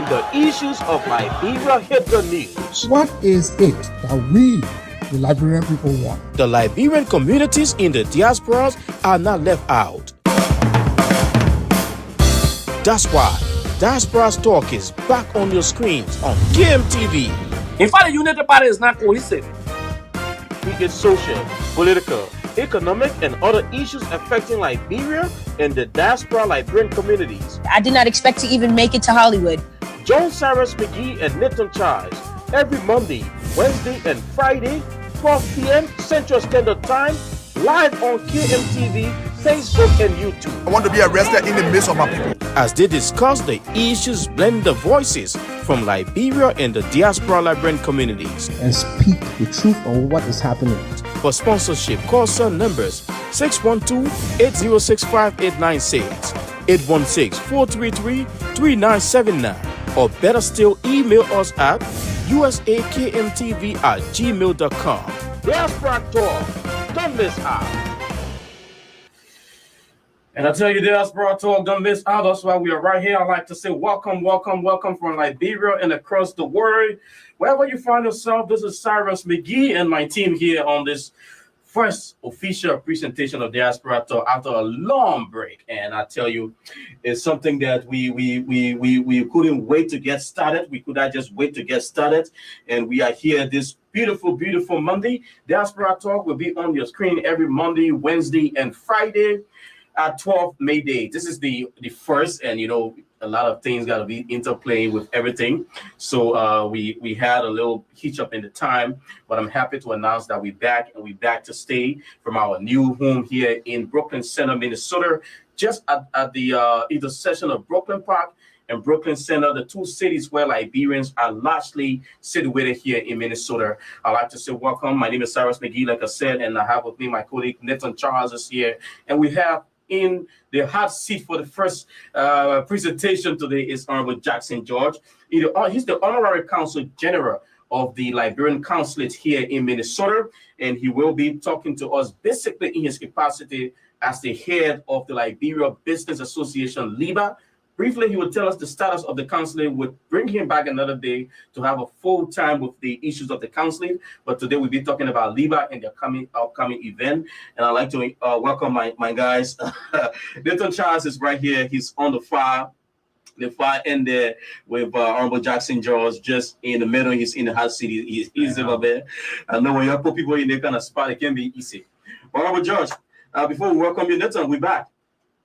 the issues of Liberia hit the news. What is it that we, the Liberian people, want? The Liberian communities in the diasporas are not left out. That's why Diaspora Talk is back on your screens on KMTV. In fact, the United Party is not cohesive. We get social, political, economic, and other issues affecting Liberia and the diaspora Liberian communities. I did not expect to even make it to Hollywood. Joan Cyrus McGee and Nathan Charles every Monday, Wednesday, and Friday, 12 p.m. Central Standard Time, live on KMTV, Facebook, and YouTube. I want to be arrested in the midst of my people. As they discuss the issues, blend the voices from Liberia and the diaspora Liberian communities, And speak the truth of what is happening. For sponsorship, call cell numbers 612-806-5896, 816-433-3979, or better still, email us at usakmtv@gmail.com. Diaspora Talk, don't miss out. And I tell you, Diaspora Talk, don't miss out. That's why we are right here. I'd like to say welcome from Liberia and across the world. Wherever you find yourself, this is Cyrus McGee and my team here on this first official presentation of Diaspora Talk after a long break. And I tell you, it's something that we couldn't wait to get started. We could not just wait to get started. And we are here this beautiful Monday. Diaspora Talk will be on your screen every Monday, Wednesday, and Friday at 12 May Day. This is the first, and you know, a lot of things got to be interplaying with everything. So we had a little hitch up in the time, but I'm happy to announce that we're back, and we're back to stay from our new home here in Brooklyn Center, Minnesota, just at the intersection of Brooklyn Park and Brooklyn Center, the two cities where Liberians are largely situated here in Minnesota. I'd like to say welcome. My name is Cyrus McGee, like I said, and I have with me my colleague Nathan Charles is here, and we have in the hot seat for the first presentation today is Honorable Jackson George. He's the Honorary Consul General of the Liberian Consulate here in Minnesota, and he will be talking to us basically in his capacity as the head of the Liberia Business Association, Libra. Briefly, he will tell us the status of the consulate. We'll bring him back another day to have a full time with the issues of the consulate. But today we'll be talking about Libra and the upcoming event. And I'd like to welcome my guys. Nathan Charles is right here. He's on the far end there with Honorable Jackson George just in the middle. He's in the hot seat. He's over there. I know when you put people in that kind of spot, it can be easy. Honorable George, before we welcome you, Nathan, we're back.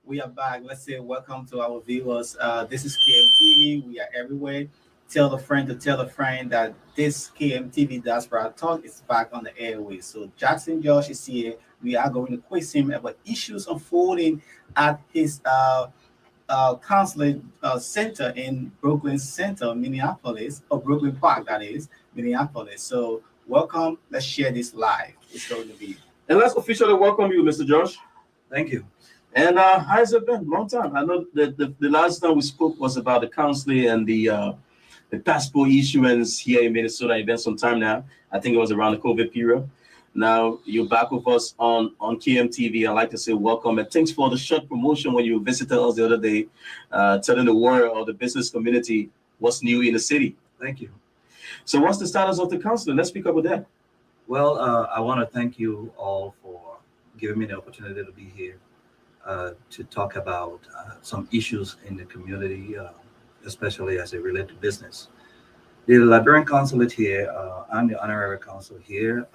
We are back. Let's say welcome to our viewers. This is KMTV. We are everywhere. Tell a friend to tell a friend that this KMTV Diaspora Talk is back on the airways. So Jackson Josh is here. We are going to quiz him about issues unfolding at his consulate center in Brooklyn Center, Minneapolis, or Brooklyn Park, that is, Minneapolis. So welcome. Let's share this live. It's going to be. And let's officially welcome you, Mr. Josh. Thank you. And how's it been? Long time. I know that the last time we spoke was about the consulate and the passport issuance here in Minnesota. It's been some time now. I think it was around the COVID period. Now you're back with us on KMTV. I'd like to say welcome and thanks for the short promotion when you visited us the other day, telling the world or the business community what's new in the city. Thank you. So what's the status of the consulate? Let's pick up with that. Well, I want to thank you all for giving me the opportunity to be here. To talk about some issues in the community, especially as it relates to business. The Liberian Consulate here, I'm the honorary consul here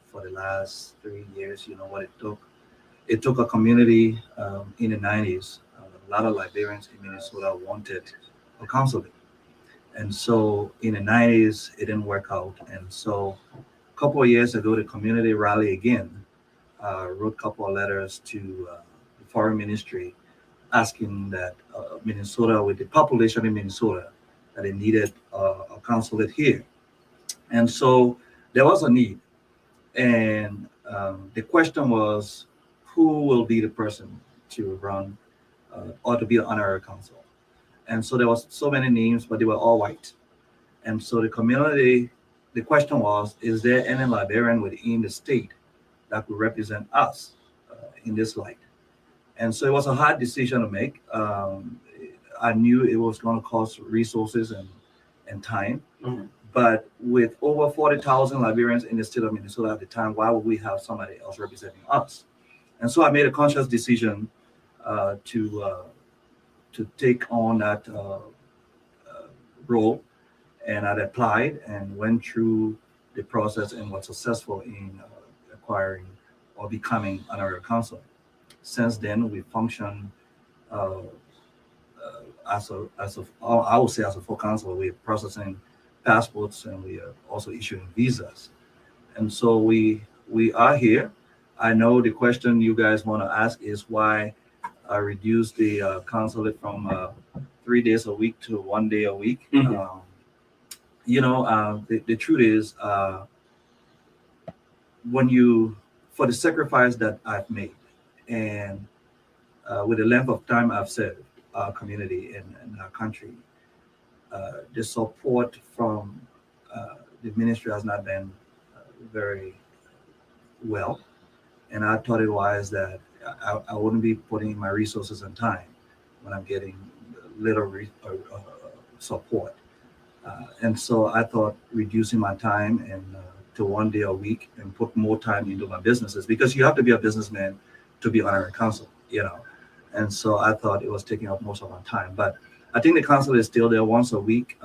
for the last 3 years. You know what it took? It took a community in the 90s. A lot of Liberians in Minnesota wanted a consulate. And so in the 90s, it didn't work out. And so a couple of years ago, the community rallied again, wrote a couple of letters to Foreign Ministry asking that Minnesota, with the population in Minnesota, that it needed a consulate here. And so there was a need. And the question was, who will be the person to run or to be the honorary consul? And so there was so many names, but they were all white. And so the community, the question was, is there any Liberian within the state that could represent us in this light? And so it was a hard decision to make. I knew it was going to cost resources and time. Mhm. But with over 40,000 Liberians in the state of Minnesota at the time, why would we have somebody else representing us? And so I made a conscious decision to take on that role, and I applied and went through the process and was successful in acquiring or becoming honorary consul. Since then, we function as I would say as a full consul. We're processing passports and we are also issuing visas. And so we are here. I know the question you guys want to ask is why I reduced the consulate from 3 days a week to 1 day a week. Mhm. The truth is, for the sacrifice that I've made and with the length of time I've served our community and our country, the support from the ministry has not been very well. And I thought it wise that I wouldn't be putting my resources and time when I'm getting little support. And so I thought reducing my time and to 1 day a week and put more time into my businesses, because you have to be a businessman to be honorary consul, And so I thought it was taking up most of my time. But I think the consul is still there once a week.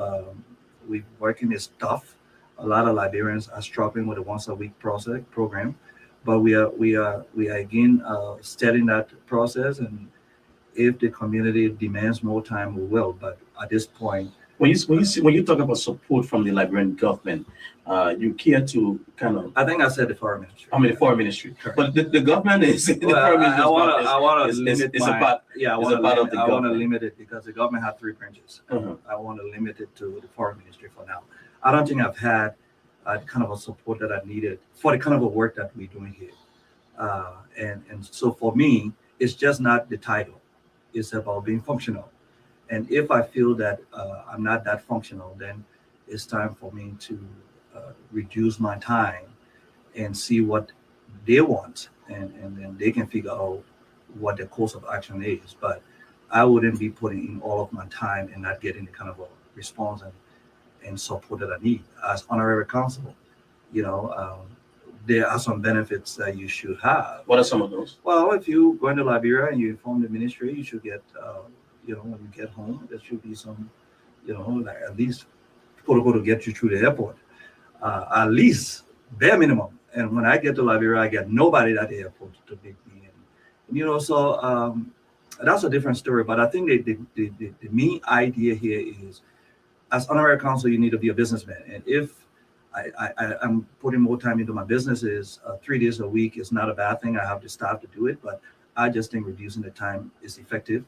We're working is tough. A lot of Liberians are struggling with a once a week program, but we are again studying that process. And if the community demands more time, we will. But at this point, When you talk about support from the Liberian government, you care to kind of. I think I said the foreign ministry. I mean, the foreign ministry, Correct. but the government is. The Well, foreign ministry I want to is limit it's my, about. yeah, I it's want about of the to government. limit it because the government had 3 branches. Mhm. I want to limit it to the foreign ministry for now. I don't think I've had kind of a support that I needed for the kind of a work that we're doing here. And so for me, it's just not the title. It's about being functional. And if I feel that I'm not that functional, then it's time for me to reduce my time and see what they want, and then they can figure out what the course of action is. But I wouldn't be putting in all of my time and not getting the kind of a response and support that I need as honorary consul. There are some benefits that you should have. What are some of those? Well, if you go into Liberia and you inform the ministry, you should get, when you get home, there should be some, like at least protocol to get you through the airport. At least bare minimum. And when I get to Liberia, I get nobody at the airport to pick me in. So that's a different story. But I think the main idea here is, as honorary consul, you need to be a businessman. And if I'm putting more time into my businesses, 3 days a week is not a bad thing. I have the staff to do it, but I just think reducing the time is effective.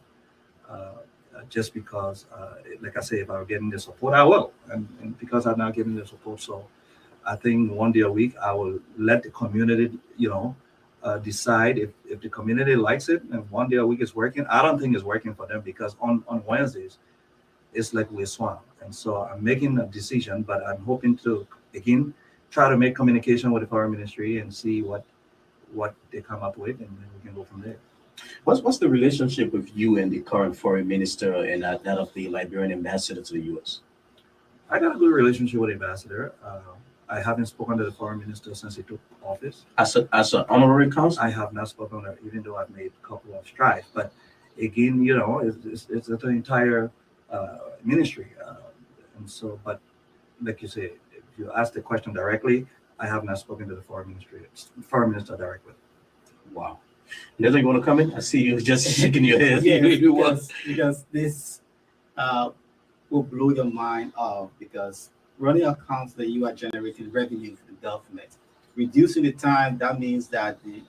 Just because, like I say, if I were getting the support, I will. And because I'm not getting the support, so I think 1 day a week, I will let the community, decide if the community likes it, and 1 day a week is working. I don't think it's working for them, because on Wednesdays, it's like we're swamped. And so I'm making a decision, but I'm hoping to, again, try to make communication with the foreign ministry and see what they come up with, and then we can go from there. What's the relationship with you and the current foreign minister and that of the Liberian ambassador to the U.S.? I got a good relationship with the ambassador. I haven't spoken to the foreign minister since he took office. As an honorary consul? I have not spoken to her, even though I've made a couple of strides. But again, it's an entire ministry. And so, but like you say, if you ask the question directly, I have not spoken to the foreign minister directly. Wow. Nether, you want to come in? I see you just shaking your head. Yes, because this will blow your mind off, because running accounts that you are generating revenue for the government, reducing the time, that means that the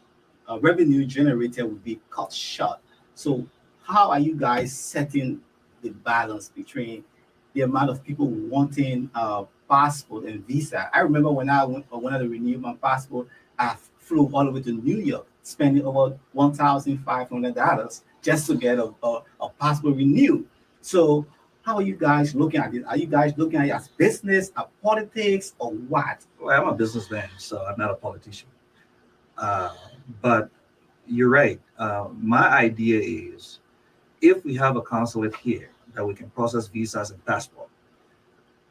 revenue generated will be cut short. So how are you guys setting the balance between the amount of people wanting passport and visa? I remember when I wanted to renew my passport, I flew all the way to New York, spending over $1,500 just to get a passport renewed. So how are you guys looking at it? Are you guys looking at it as business, as politics, or what? Well, I'm a businessman, so I'm not a politician. But you're right. My idea is, if we have a consulate here, that we can process visas and passport.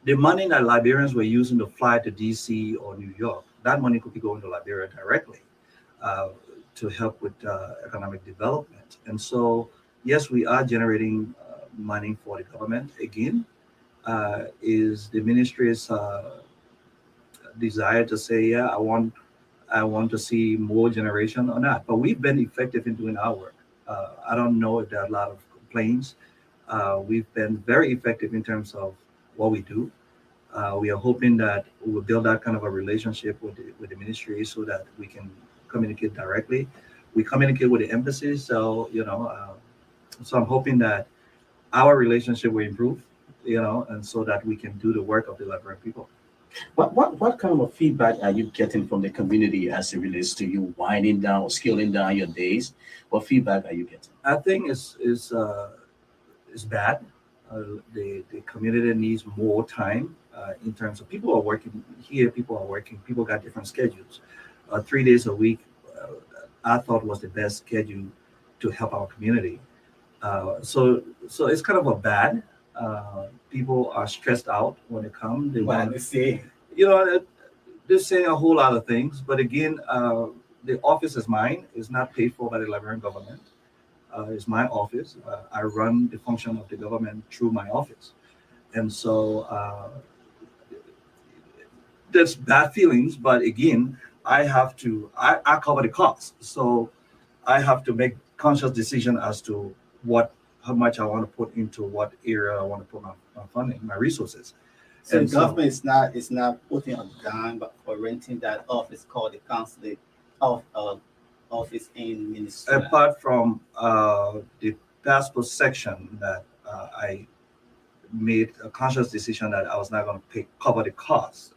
The money that Liberians were using to fly to DC or New York, that money could be going to Liberia directly to help with economic development. And so, yes, we are generating money for the government. Again, is the ministry's desire to say, yeah, I want to see more generation or not. But we've been effective in doing our work. I don't know if there are a lot of complaints. We've been very effective in terms of what we do. We are hoping that we will build that kind of a relationship with the ministry so that we can communicate directly. We communicate with the embassies, so so I'm hoping that our relationship will improve, and so that we can do the work of the Liberian people. What kind of feedback are you getting from the community as it relates to you winding down or scaling down your days? What feedback are you getting? I think it's bad. The community needs more time in terms of people are working here. People are working. People got different schedules. 3 days a week, I thought was the best schedule to help our community. So it's kind of a bad. People are stressed out when they come. They want to say, they're saying a whole lot of things. But again, the office is mine. It's not paid for by the Liberian government. It's my office. I run the function of the government through my office. And so there's bad feelings, but again, I cover the cost. So I have to make conscious decision as to how much I want to put into what area I want to put my funding, my resources. So the government is not putting a dime but for renting that office called the consulate office in Minnesota. Apart from the passport section that I made a conscious decision that I was not going to cover the cost.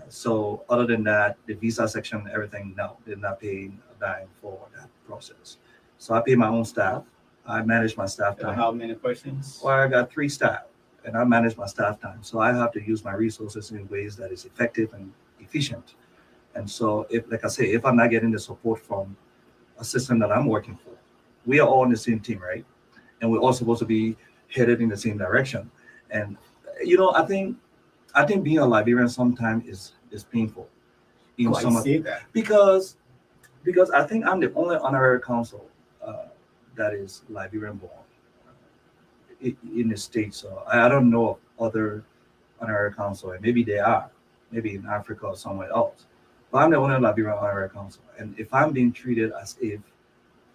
So other than that, the visa section, everything, no, they're not paying a dime for that process. So I pay my own staff. I manage my staff time. How many persons? Well, I got 3 staff, and I manage my staff time. So I have to use my resources in ways that is effective and efficient. And so, if I'm not getting the support from a system that I'm working for, we are all on the same team, right? And we're all supposed to be headed in the same direction. And I think being a Liberian sometimes is painful. Because I think I'm the only honorary consul that is Liberian born in the States. So I don't know of other honorary consul, and maybe they are, maybe in Africa or somewhere else. But I'm the only Liberian honorary consul, and if I'm being treated as if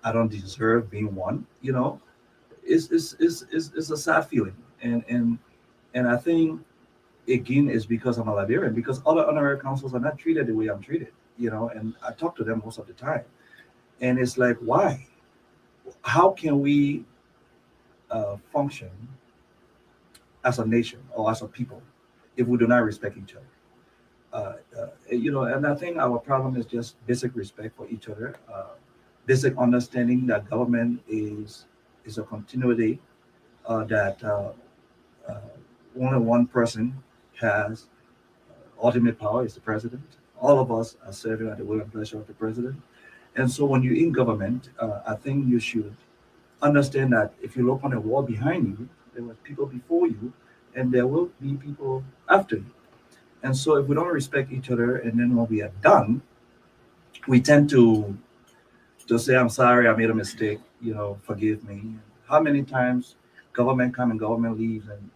I don't deserve being one, it's a sad feeling. And I think again is because I'm a Liberian, because other honorary consuls are not treated the way I'm treated, and I talk to them most of the time, and it's like, why? How can we function as a nation or as a people if we do not respect each other? And I think our problem is just basic respect for each other, basic understanding that government is a continuity, that only one person has ultimate power, is the president. All of us are serving at the will and pleasure of the president. And so when you're in government, I think you should understand that if you look on the wall behind you, there were people before you, and there will be people after you. And so if we don't respect each other, and then when we are done, we tend to say, I'm sorry, I made a mistake, forgive me. How many times government come and government leaves, and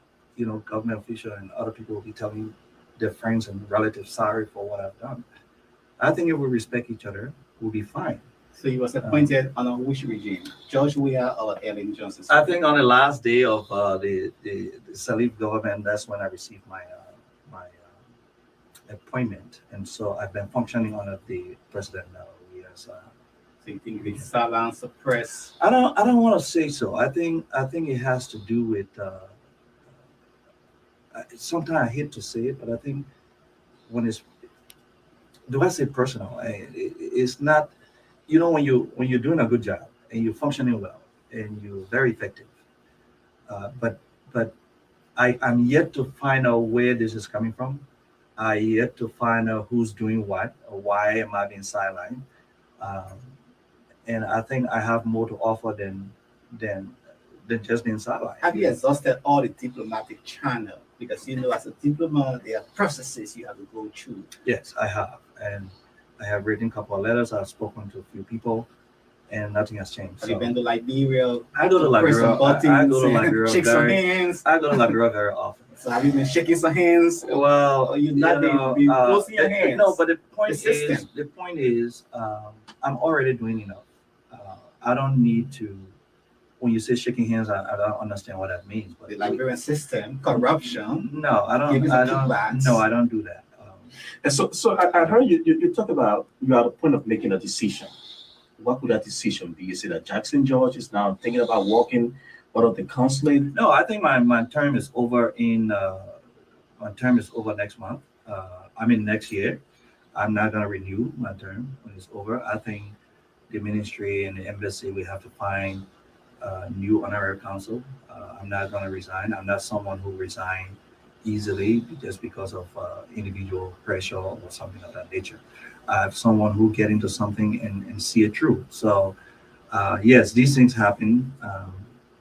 government official and other people will be telling their friends and relatives sorry for what I've done. I think if we respect each other, we'll be fine. So he was appointed under which regime? George Weah or Ellen Johnson? I think on the last day of the Salif government, that's when I received my appointment, and so I've been functioning under the president now. Yes. So you think the silence, suppress? I don't want to say so. I think it has to do with. Sometimes I hate to say it, but I think when it's, do I say personal? It's not. When you're doing a good job and you're functioning well and you're very effective, but I'm yet to find out where this is coming from. I yet to find out who's doing what, or why am I being sidelined, and I think I have more to offer than than just being sidelined. Have you exhausted all the diplomatic channel? Because as a diplomat, there are processes you have to go through. Yes, I have, and I have written a couple of letters. I've spoken to a few people, and nothing has changed. Have you been to Liberia? I go to Liberia. I go to Liberia. Shake some hands. I go to Liberia very often. So have you been shaking some hands? Well, or you not been closing your hands? No, but the point is, I'm already doing enough. I don't need to. When you say shaking hands, I don't understand what that means. But the Liberian system, corruption. No, I don't. No, I don't do that. And so I heard you talk about you are at the point of making a decision. What would that decision be? Is it that Jackson George is now thinking about walking out of the consulate? No, I think my term is over next month. Next year. I'm not going to renew my term when it's over. I think the ministry and the embassy, we have to find new honorary consul. I'm not going to resign. I'm not someone who resigns easily just because of individual pressure or something of that nature. I'm someone who get into something and see it through. So yes, these things happen.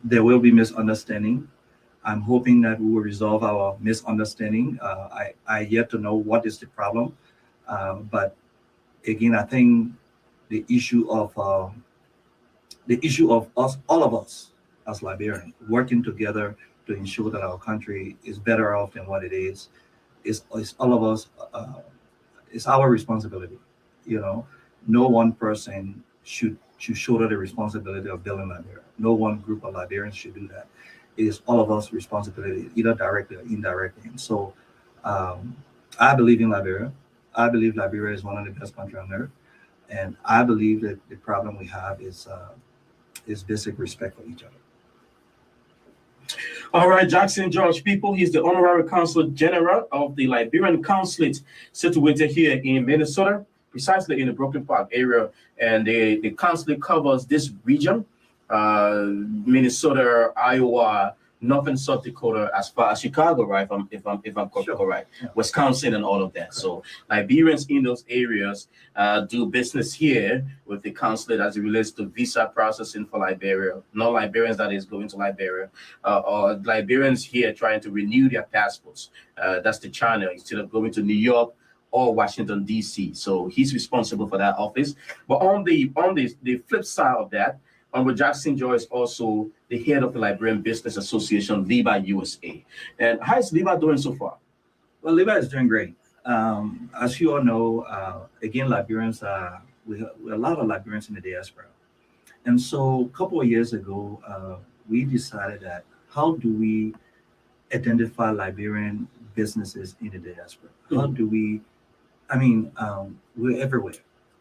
There will be misunderstanding. I'm hoping that we will resolve our misunderstanding. I yet to know what is the problem. But again, I think the issue of us, all of us as Liberians, working together to ensure that our country is better off than what it is all of us. It's our responsibility. No one person should shoulder the responsibility of building Liberia. No one group of Liberians should do that. It is all of us' responsibility, either directly or indirectly. And so I believe in Liberia. I believe Liberia is one of the best countries on earth. And I believe that the problem we have is basic respect for each other. All right, Jackson George, people, he's the Honorary Consul General of the Liberian Consulate situated here in Minnesota, precisely in the Brooklyn Park area. And the consulate covers this region, Minnesota, Iowa, North and South Dakota, as far as Chicago, right? If I'm correct, Yeah. Wisconsin and all of that. So Liberians in those areas do business here with the consulate as it relates to visa processing for Liberia. No Liberians that is going to Liberia, or Liberians here trying to renew their passports. That's the channel instead of going to New York or Washington D.C. So he's responsible for that office. But on the flip side of that, Honorable Jackson George is also the head of the Liberian Business Association, Libra USA. And how is Libra doing so far? Well, Libra is doing great. As you all know, again, Liberians we have a lot of Liberians in the diaspora. And so a couple of years ago, we decided that how do we identify Liberian businesses in the diaspora? How do we, we're everywhere.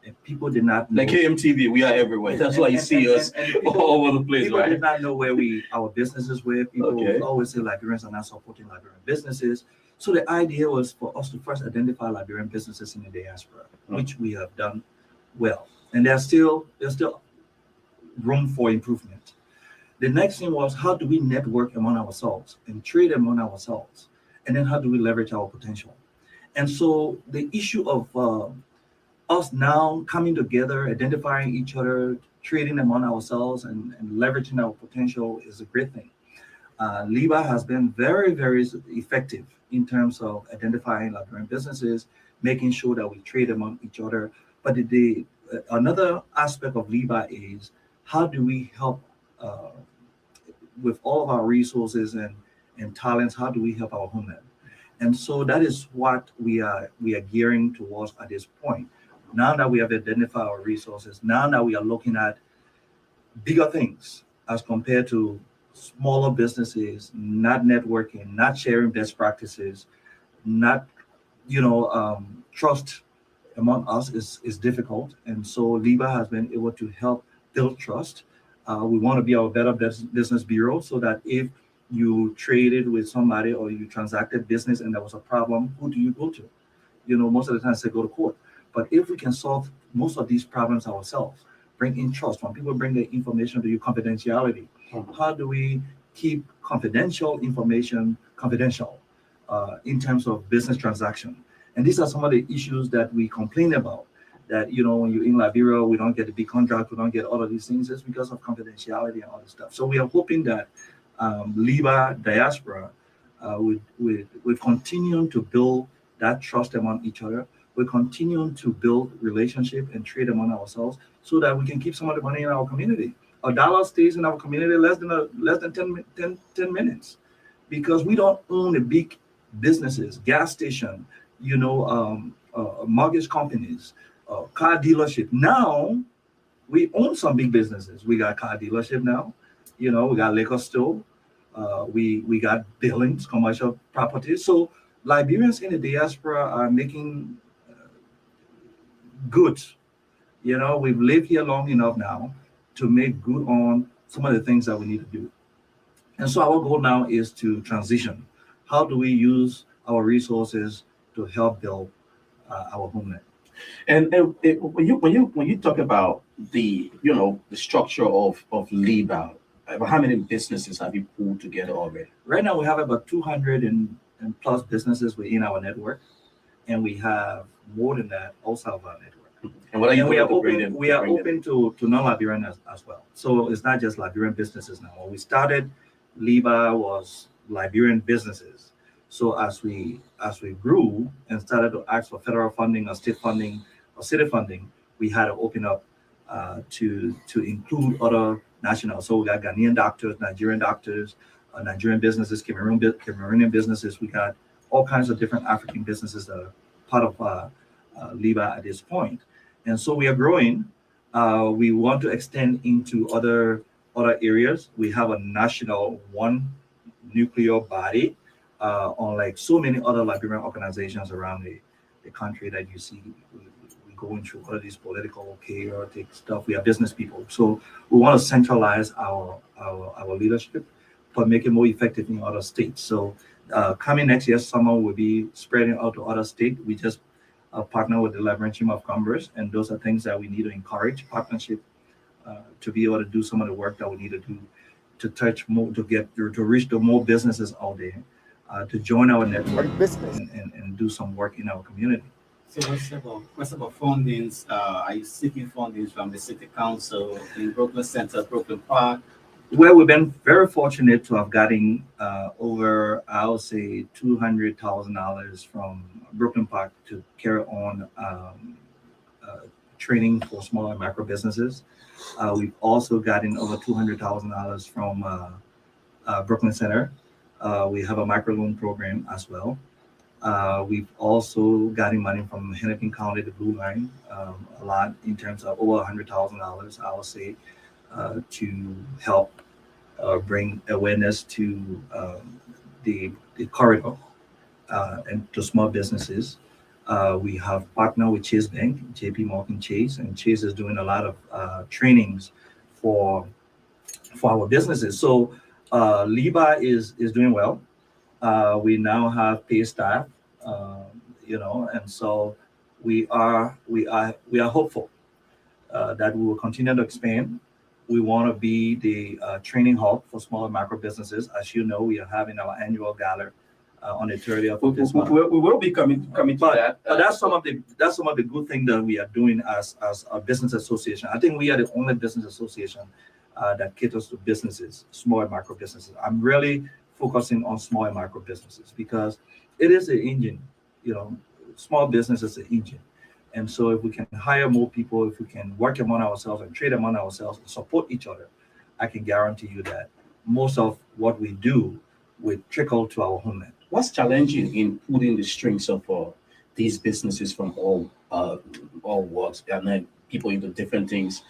And people did not know. Like KMTV, we are everywhere. That's why you see us all over the place, people right? did not know where our businesses were. People always say Liberians are not supporting Liberian businesses. So the idea was for us to first identify Liberian businesses in the diaspora, which we have done well. And there's still room for improvement. The next thing was, how do we network among ourselves and trade among ourselves? And then how do we leverage our potential? And so the issue of us now coming together, identifying each other, trading among ourselves and leveraging our potential is a great thing. Libra has been very, very effective in terms of identifying Liberian businesses, making sure that we trade among each other. But another aspect of Libra is how do we help with all of our resources and talents, how do we help our homeland? And so that is what we are gearing towards at this point. Now that we have identified our resources, now that we are looking at bigger things as compared to smaller businesses, not networking, not sharing best practices, not, trust among us is difficult. And so Libra has been able to help build trust. We want to be our better business bureau so that if you traded with somebody or you transacted business and there was a problem, who do you go to? Most of the time I say go to court. But if we can solve most of these problems ourselves, bring in trust, when people bring their information to you, confidentiality, how do we keep confidential information confidential in terms of business transaction? And these are some of the issues that we complain about. that, when you're in Liberia, we don't get the big contract, we don't get all of these things. It's because of confidentiality and all this stuff. So we are hoping that Libra Diaspora will continue to build that trust among each other. We're continuing to build relationship and trade among ourselves so that we can keep some of the money in our community. A dollar stays in our community less than 10 minutes, because we don't own the big businesses, gas station, mortgage companies, car dealership. Now we own some big businesses. We got car dealership now, we got liquor store, we got buildings, commercial properties. So Liberians in the diaspora are making good. We've lived here long enough now to make good on some of the things that we need to do. And so our goal now is to transition. How do we use our resources to help build our homeland? And when you talk about the structure of Libra, how many businesses have you pulled together already? Right now we have about 200 and plus businesses within our network, and we have more than that outside of our network. And what are you we are doing to bring open. them? We are open to non-Liberian as well. So it's not just Liberian businesses now. When we started, Libra was Liberian businesses. So as we grew and started to ask for federal funding or state funding or city funding, we had to open up to include other nationals. So we got Ghanaian doctors, Nigerian doctors, Nigerian businesses, Cameroonian businesses. We got all kinds of different African businesses that are part of Libra at this point. And so we are growing. We want to extend into other areas. We have a national one nuclear body, unlike so many other Liberian organizations around the country that you see. We going through all of these political chaotic stuff. We are business people. So we want to centralize our leadership, but make it more effective in other states. So coming next year, summer will be spreading out to other states. We just partner with the Liberian Chamber of Commerce, and those are things that we need to encourage partnership to be able to do some of the work that we need to do to touch more, to reach the more businesses out there, to join our network and do some work in our community. So what's about fundings? Are you seeking fundings from the city council in Brooklyn Center, Brooklyn Park? Well, we've been very fortunate to have gotten over, I'll say, $200,000 from Brooklyn Park to carry on training for small and micro businesses. We've also gotten over $200,000 from Brooklyn Center. We have a microloan program as well. We've also gotten money from Hennepin County, the Blue Line, a lot in terms of over $100,000, I would say, to help bring awareness to the corridor and to small businesses. We have partnered with Chase Bank, JP Morgan Chase, and Chase is doing a lot of trainings for our businesses. So Libra is doing well. We now have paid staff, and so we are hopeful that we will continue to expand. We want to be the training hub for small and micro businesses. As you know, we are having our annual gala on the 30th of this month. We will be coming to that. But that's some of the good things that we are doing as a business association. I think we are the only business association that caters to businesses, small and micro businesses. I'm really focusing on small and micro businesses because it is the engine. Small business is the engine. And so if we can hire more people, if we can work among ourselves and trade among ourselves and support each other, I can guarantee you that most of what we do will trickle to our homeland. What's challenging in putting the strings of these businesses from all walks and then people into different things,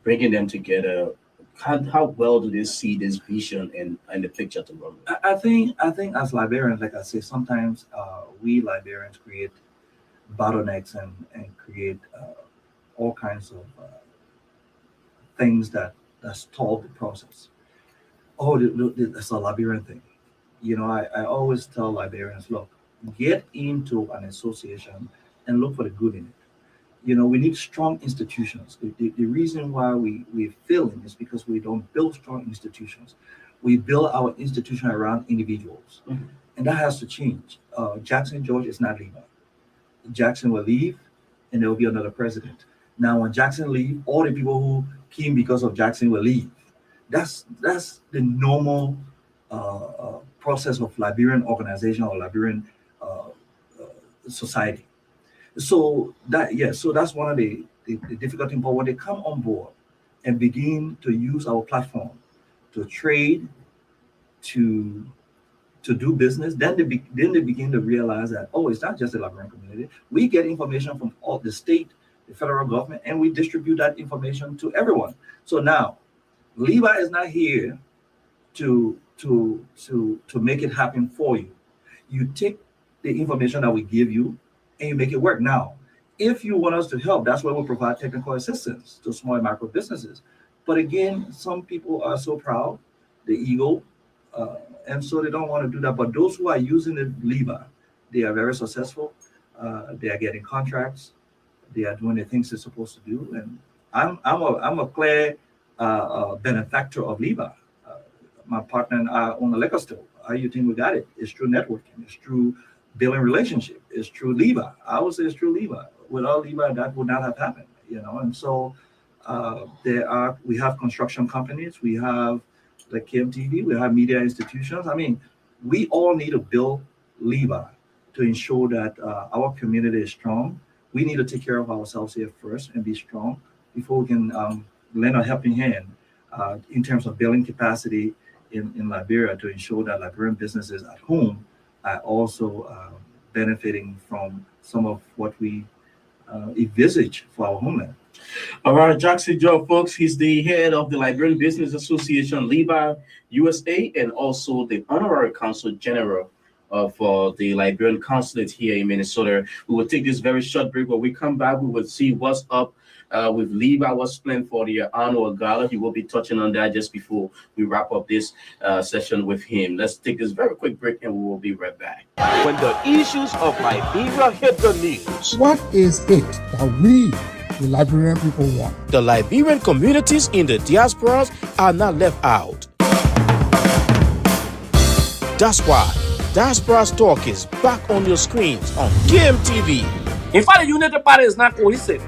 bringing them together? How well do they see this vision and the picture to run? I think as Liberians, like I say, sometimes we Liberians create bottlenecks and create all kinds of things that stall the process. That's a Liberian thing. I always tell Liberians, look, get into an association and look for the good in it. We need strong institutions. The reason why we're failing is because we don't build strong institutions. We build our institution around individuals. Mm-hmm. And that has to change. Jackson George is not Libra. Jackson will leave and there will be another president. Now, when Jackson leave, all the people who came because of Jackson will leave. That's the normal process of Liberian organization or Liberian society. So that's one of the difficult things. But when they come on board and begin to use our platform to trade, to do business, then they begin to realize that, oh, it's not just the Liberian community. We get information from all the state, the federal government, and we distribute that information to everyone. So now, Libra is not here to make it happen for you. You take the information that we give you and you make it work. Now, if you want us to help, that's why we provide technical assistance to small and micro businesses. But again, some people are so proud, the ego, and so they don't want to do that. But those who are using the Libra, they are very successful. They are getting contracts. They are doing the things they're supposed to do. And I'm a clear benefactor of Libra. My partner and I own a liquor store. How you think we got it? It's through networking. It's through building relationship. It's through Libra. I would say it's through Libra. Without Libra, that would not have happened. And so we have construction companies. We have the KMTV. We have media institutions. I mean, we all need to build Libra to ensure that our community is strong. We need to take care of ourselves here first and be strong before we can lend a helping hand in terms of building capacity in Liberia to ensure that Liberian businesses at home are also benefiting from some of what we envisage for our homeland. All right, Jackson Joe, folks, he's the head of the Liberian Business Association, Libra USA, and also the Honorary Consul General of the Liberian Consulate here in Minnesota. We will take this very short break. When we come back, we will see what's up with Libra, what's planned for the annual gala. He will be touching on that just before we wrap up this session with him. Let's take this very quick break and we will be right back. When the issues of Liberia hit the news, What is it that we, the Liberian people, want? the Liberian communities in the diasporas are not left out. That's why Diaspora Talk is back on your screens on KMTV. In fact, the United Party is not cohesive.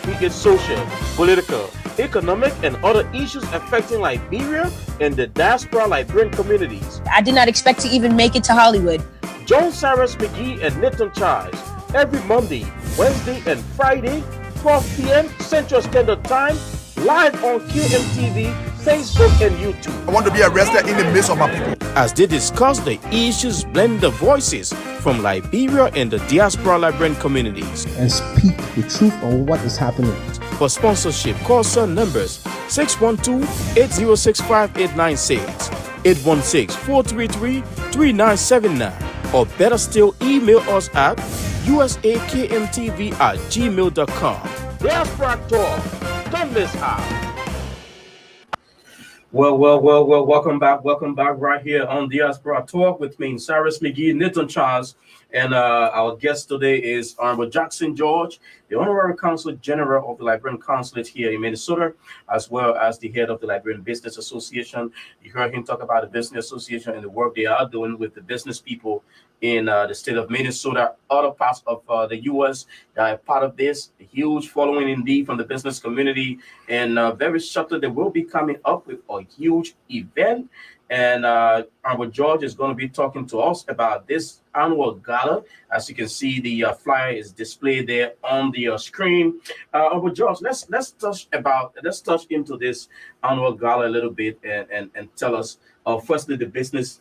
We get social, political, economic, and other issues affecting Liberia and the diaspora Liberian communities. I did not expect to even make it to Hollywood. Join Cyrus McGee and Nathan Charles every Monday, Wednesday, and Friday, 12 p.m. Central Standard Time, live on KMTV, Facebook, and YouTube. I want to be arrested in the midst of my people. As they discuss the issues, blend the voices from Liberia and the diaspora Liberian communities. And speak the truth of what is happening. For sponsorship, call cell numbers 612-806-5896, 816-433-3979, or better still, email us at usakmtv@gmail.com. Diaspora Talk. Don't miss out. Well, welcome back right here on Diaspora Talk with me, Cyrus McGee, Nathan Charles, and our guest today is Honorable Jackson George, the Honorary Consul General of the Liberian Consulate here in Minnesota, as well as the head of the Liberian Business Association. You heard him talk about the Business Association and the work they are doing with the business people in the state of Minnesota, other parts of the U.S. that are part of this. A huge following indeed from the business community, and very shortly they will be coming up with a huge event. And Honorable George is going to be talking to us about this annual gala. As you can see, the flyer is displayed there on the screen. Honorable George, let's touch into this annual gala a little bit and tell us firstly the business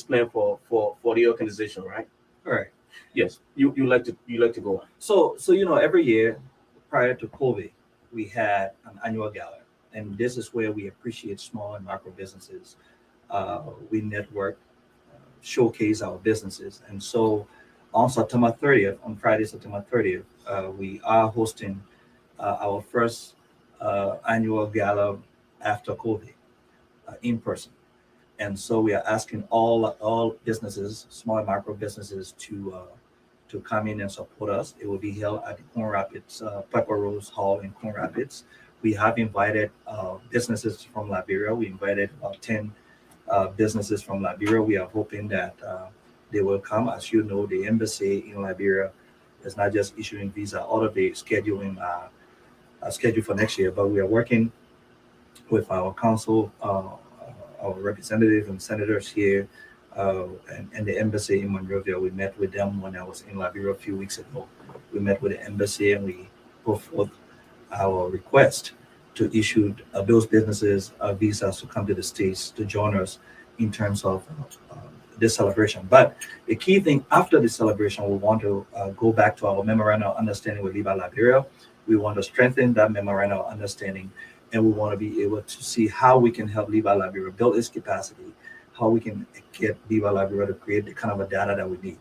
plan for the organization, right? All right. Yes, you like to go on. So every year prior to COVID, we had an annual gala, and this is where we appreciate small and micro businesses. We network, showcase our businesses, and so on September 30th, on Friday, September 30th, we are hosting our first annual gala after COVID in person. And so we are asking all businesses, small and micro businesses, to come in and support us. It will be held at the Corn Rapids Pepper Rose Hall in Corn Rapids. We have invited businesses from Liberia. We invited about 10 businesses from Liberia. We are hoping that they will come. As you know, the embassy in Liberia It's not just issuing visa, all of the scheduling schedule for next year, but we are working with our council, our representatives and senators here, and the embassy in Monrovia. We met with them when I was in Liberia a few weeks ago. We met with the embassy and we put forth our request to issue those businesses visas to come to the States to join us in terms of this celebration. But the key thing after the celebration, we want to go back to our memorandum of understanding with Liberia. We want to strengthen that memorandum of understanding, and we want to be able to see how we can help Liberia build its capacity, how we can get Liberia to create the kind of a data that we need.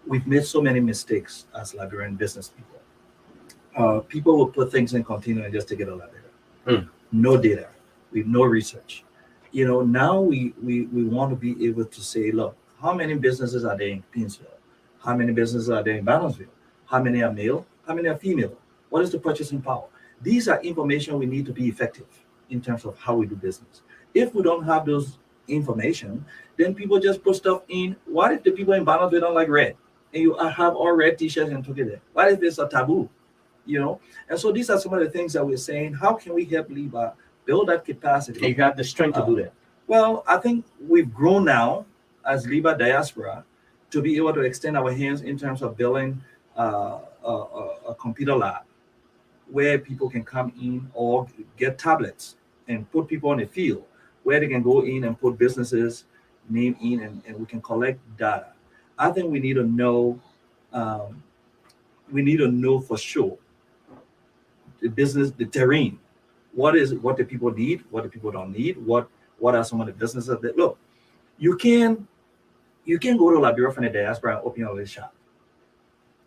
We've made so many mistakes as Liberian business people. People will put things in container and just take it to Liberia. No data, with no research. Now we want to be able to say, look, how many businesses are there in Pinsville? How many businesses are there in Balanceville? How many are male? How many are female? What is the purchasing power? These are information we need to be effective in terms of how we do business. If we don't have those information, then people just put stuff in. What if the people in Balanceville don't like red? And you have all red t-shirts and took it there? What if it's a taboo? And so these are some of the things that we're saying. How can we help Libra build that capacity? And you have the strength to do that. Well, I think we've grown now as Libra diaspora to be able to extend our hands in terms of building a computer lab where people can come in or get tablets and put people on the field where they can go in and put businesses name in and we can collect data. I think we need to know for sure the business, the terrain. What the people need, what the people don't need, what are some of the businesses that look. You can go to Liberia from the diaspora and open your little shop.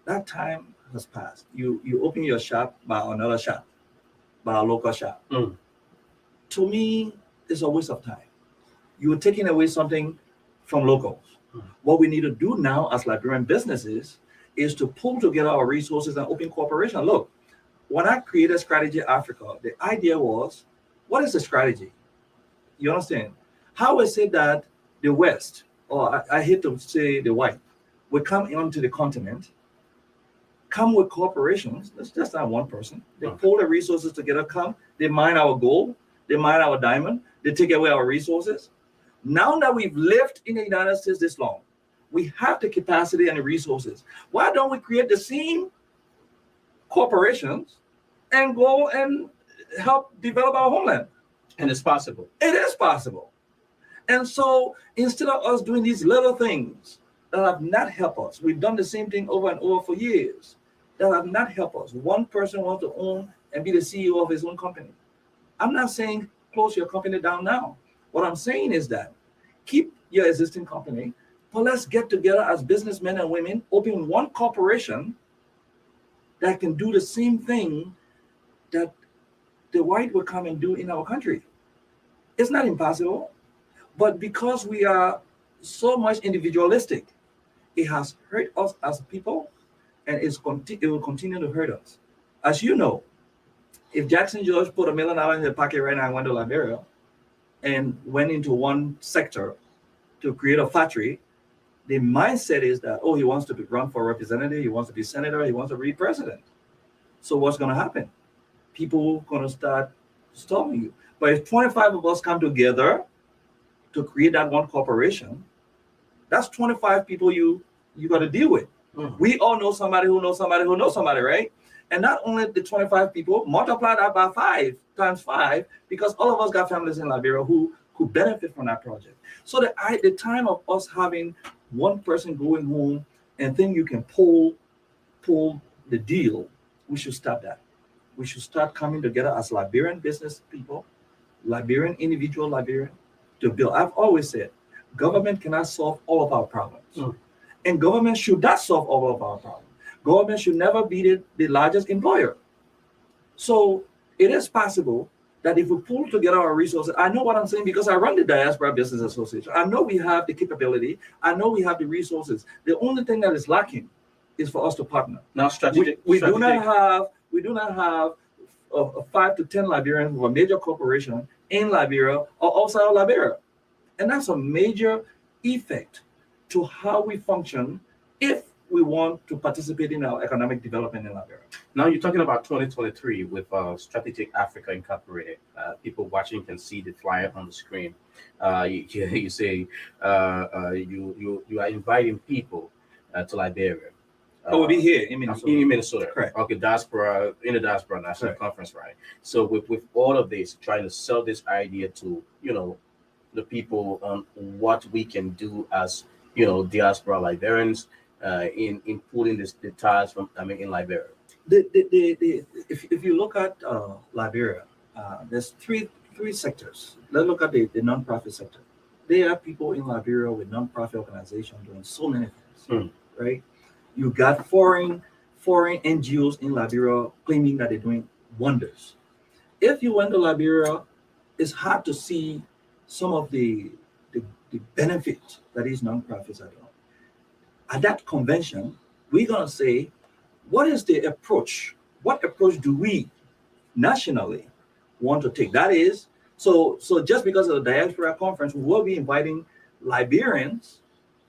That time has passed. You open your shop by another shop, by a local shop. To me, it's a waste of time. You're taking away something from locals. What we need to do now as Liberian businesses is to pull together our resources and open cooperation. Look, when I created Strategy Africa, the idea was, what is the strategy? You understand? How is it that the West, or I hate to say the white, will come onto the continent, come with corporations, that's just not one person. They pull the resources together, they mine our gold, they mine our diamond, they take away our resources. Now that we've lived in the United States this long, we have the capacity and the resources. Why don't we create the same corporations and go and help develop our homeland? And it's possible. It is possible. And so instead of us doing these little things that have not helped us, we've done the same thing over and over for years that have not helped us. One person wants to own and be the CEO of his own company. I'm not saying close your company down now. What I'm saying is that keep your existing company, but let's get together as businessmen and women, open one corporation that can do the same thing that the white will come and do in our country. It's not impossible, but because we are so much individualistic, it has hurt us as people, and it will continue to hurt us. As you know, if Jackson George put $1 million in his pocket right now and went to Liberia and went into one sector to create a factory, the mindset is that, he wants to run for representative, he wants to be senator, he wants to be president. So what's going to happen? People are going to start storming you. But if 25 of us come together to create that one corporation, that's 25 people you got to deal with. We all know somebody who knows somebody who knows somebody, right? And not only the 25 people, multiply that by 5 times 5, because all of us got families in Liberia who benefit from that project. So the time of us having one person going home and think you can pull the deal, we should stop that. We should start coming together as Liberian business people, Liberian individual Liberian, to build. I've always said, government cannot solve all of our problems. And government should not solve all of our problems. Government should never be the largest employer. So it is possible that if we pull together our resources, I know what I'm saying because I run the Diaspora Business Association. I know we have the capability. I know we have the resources. The only thing that is lacking is for us to partner. Now, strategic. We do not have 5 to 10 Liberians with a major corporation in Liberia or outside of Liberia. And that's a major effect to how we function if we want to participate in our economic development in Liberia. Now you're talking about 2023 with Strategic Africa Incorporated. People watching can see the flyer on the screen. You say you are inviting people to Liberia. We'll be here in Minnesota. In Minnesota. Correct. Okay, Diaspora National Conference, right? So with all of this, trying to sell this idea to the people on what we can do as diaspora Liberians in pulling the ties from in Liberia. If you look at Liberia, there's three sectors. Let's look at the nonprofit sector. There are people in Liberia with nonprofit organizations doing so many things, right? You got foreign NGOs in Liberia claiming that they're doing wonders. If you went to Liberia, it's hard to see some of the benefits that these nonprofits are doing. At that convention, we're gonna say, what is the approach? What approach do we nationally want to take? That is, so just because of the Diaspora Conference, we will be inviting Liberians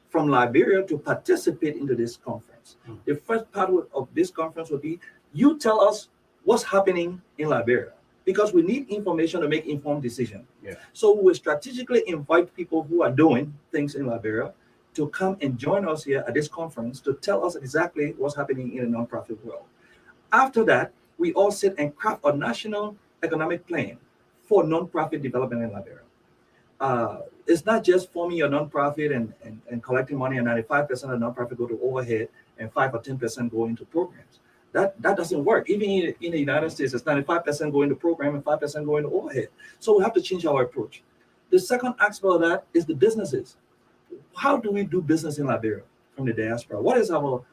from Liberia to participate into this conference. The first part of this conference will be, you tell us what's happening in Liberia, because we need information to make informed decisions. Yeah. So we strategically invite people who are doing things in Liberia to come and join us here at this conference to tell us exactly what's happening in the nonprofit world. After that, we all sit and craft a national economic plan for nonprofit development in Liberia. It's not just forming your nonprofit and collecting money, and 95% of nonprofit go to overhead and 5 or 10% go into programs. That doesn't work. Even in the United States, it's 95% going to program and 5% going to overhead. So we have to change our approach. The second aspect of that is the businesses. How do we do business in Liberia from the diaspora? What is our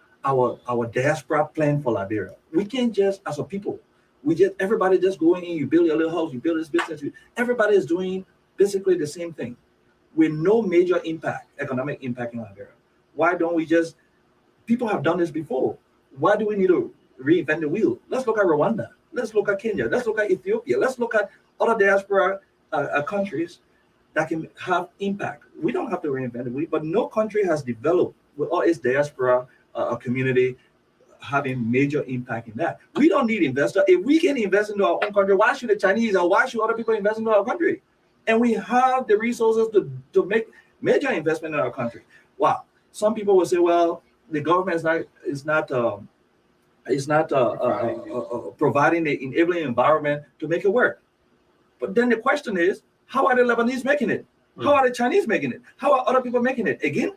diaspora plan for Liberia? We can't just, as a people, everybody just going in, you build your little house, you build this business. Everybody is doing basically the same thing with no major impact, economic impact in Liberia. Why don't we just, people have done this before. Why do we need to reinvent the wheel? Let's look at Rwanda. Let's look at Kenya. Let's look at Ethiopia. Let's look at other diaspora countries that can have impact. We don't have to reinvent the wheel, but no country has developed with all its diaspora community having major impact in that. We don't need investors. If we can invest into our own country, why should the Chinese or why should other people invest into our country? And we have the resources to make major investment in our country. Wow. Some people will say, well, the government is not providing the enabling environment to make it work. But then the question is, how are the Lebanese making it? How are the Chinese making it? How are other people making it? Again,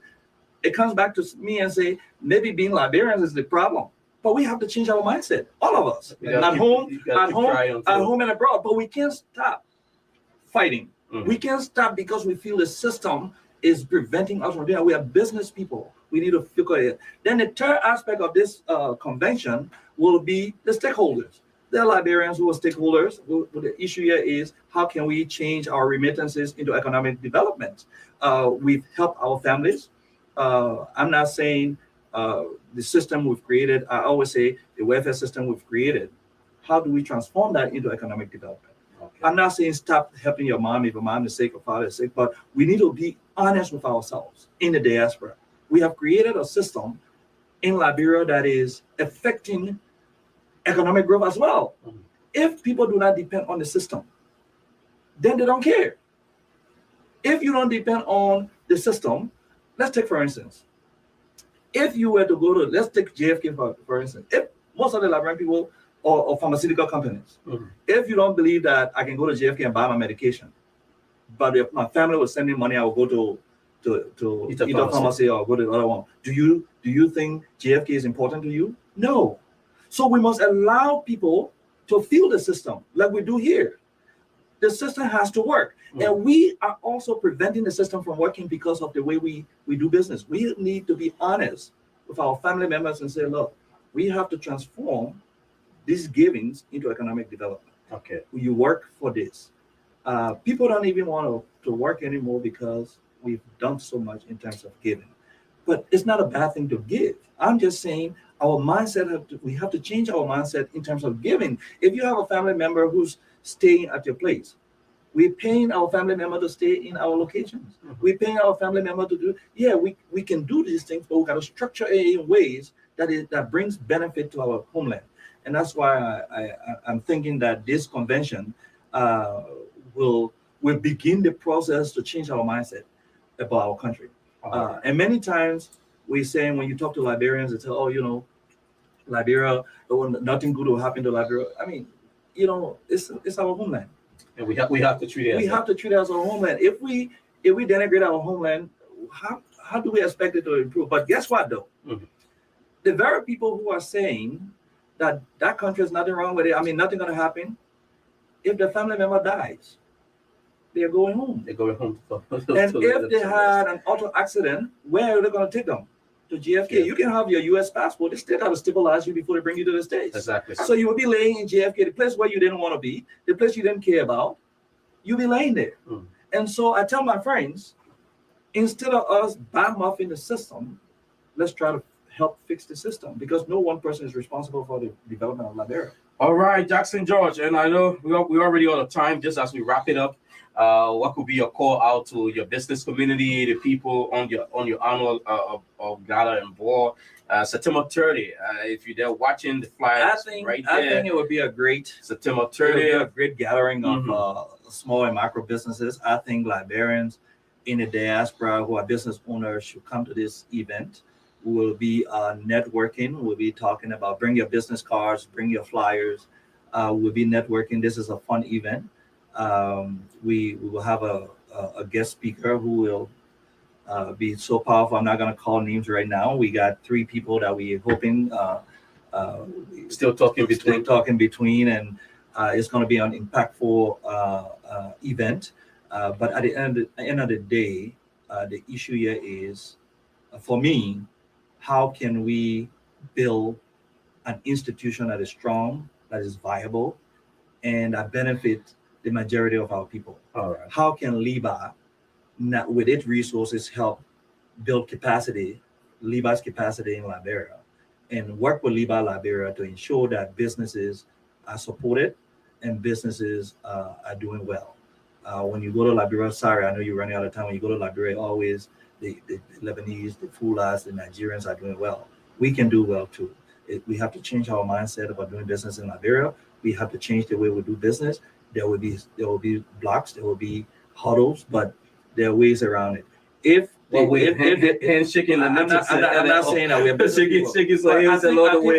it comes back to me and say, maybe being Liberians is the problem. But we have to change our mindset, all of us, at home and abroad. But we can't stop fighting. We can't stop because we feel the system is preventing us from doing it. We are business people. We need to figure it. Then the third aspect of this convention will be the stakeholders. There are Liberians who are stakeholders. The issue here is, how can we change our remittances into economic development? We've helped our families. I'm not saying the system we've created. I always say the welfare system we've created. How do we transform that into economic development? Okay. I'm not saying stop helping your mom if your mom is sick or father is sick, but we need to be honest with ourselves in the diaspora. We have created a system in Liberia that is affecting economic growth as well. If people do not depend on the system, then they don't care. If you don't depend on the system, let's take, for instance, if you were to go to, let's take JFK for instance, if most of the Liberian people or pharmaceutical companies, if you don't believe that I can go to JFK and buy my medication, but if my family was sending money, I will go to either pharmacy or go to the other one. Do you think JFK is important to you? No. So we must allow people to feel the system like we do here. The system has to work. And we are also preventing the system from working because of the way we do business. We need to be honest with our family members and say, look, we have to transform these givings into economic development. Okay. You work for this. People don't even want to work anymore because we've done so much in terms of giving. But it's not a bad thing to give. I'm just saying our mindset, we have to change our mindset in terms of giving. If you have a family member who's staying at your place We're paying our family member to stay in our locations. We're paying our family member to do. Yeah, we can do these things, but we got to structure it in ways that brings benefit to our homeland. And that's why I'm thinking that this convention will begin the process to change our mindset about our country. And many times we're saying, when you talk to Liberians, they say, oh, you know, Liberia, nothing good will happen to Liberia. I mean, you know, it's our homeland. And we have to treat it. We have to treat it as our homeland. If we denigrate our homeland, how do we expect it to improve? But guess what, though? The very people who are saying that country is nothing wrong with it, I mean, nothing going to happen. If the family member dies, they're going home. They're going home. And if they had an auto accident, where are they going to take them? To JFK. Yeah. You can have your U.S. passport. They still have to stabilize you before they bring you to the States. Exactly. So you will be laying in JFK, the place where you didn't want to be, the place you didn't care about. You'll be laying there. And so I tell my friends, instead of us bad-mouthing the system, let's try to help fix the system, because no one person is responsible for the development of Liberia. All right, Jackson George, and I know we're already out of time. Just as we wrap it up, what could be your call out to your business community, the people on your annual of gala and ball, September 30? If you're there watching the flyers, I think it would be a great September 30, a great gathering of small and micro businesses. I think Liberians in the diaspora who are business owners should come to this event. We will be networking. We'll be talking about bring your business cards, bring your flyers. We'll be networking. This is a fun event. We will have a guest speaker who will be so powerful. I'm not going to call names right now. We got 3 people that we're hoping still talking between, and it's going to be an impactful event. But at the end of the day, the issue here is, for me, how can we build an institution that is strong, that is viable, and that benefit the majority of our people? All right. How can Libra, with its resources, help build capacity, Libra's capacity in Liberia, and work with Liberia to ensure that businesses are supported and businesses are doing well? When you go to Liberia, sorry, I know you're running out of time. When you go to Liberia, always the Lebanese, the Fulas, the Nigerians are doing well. We can do well too. We have to change our mindset about doing business in Liberia. We have to change the way we do business. There will be blocks, there will be huddles, but there are ways around it. Handshaking. I'm not saying that we are business people.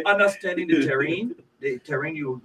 Understanding the terrain you're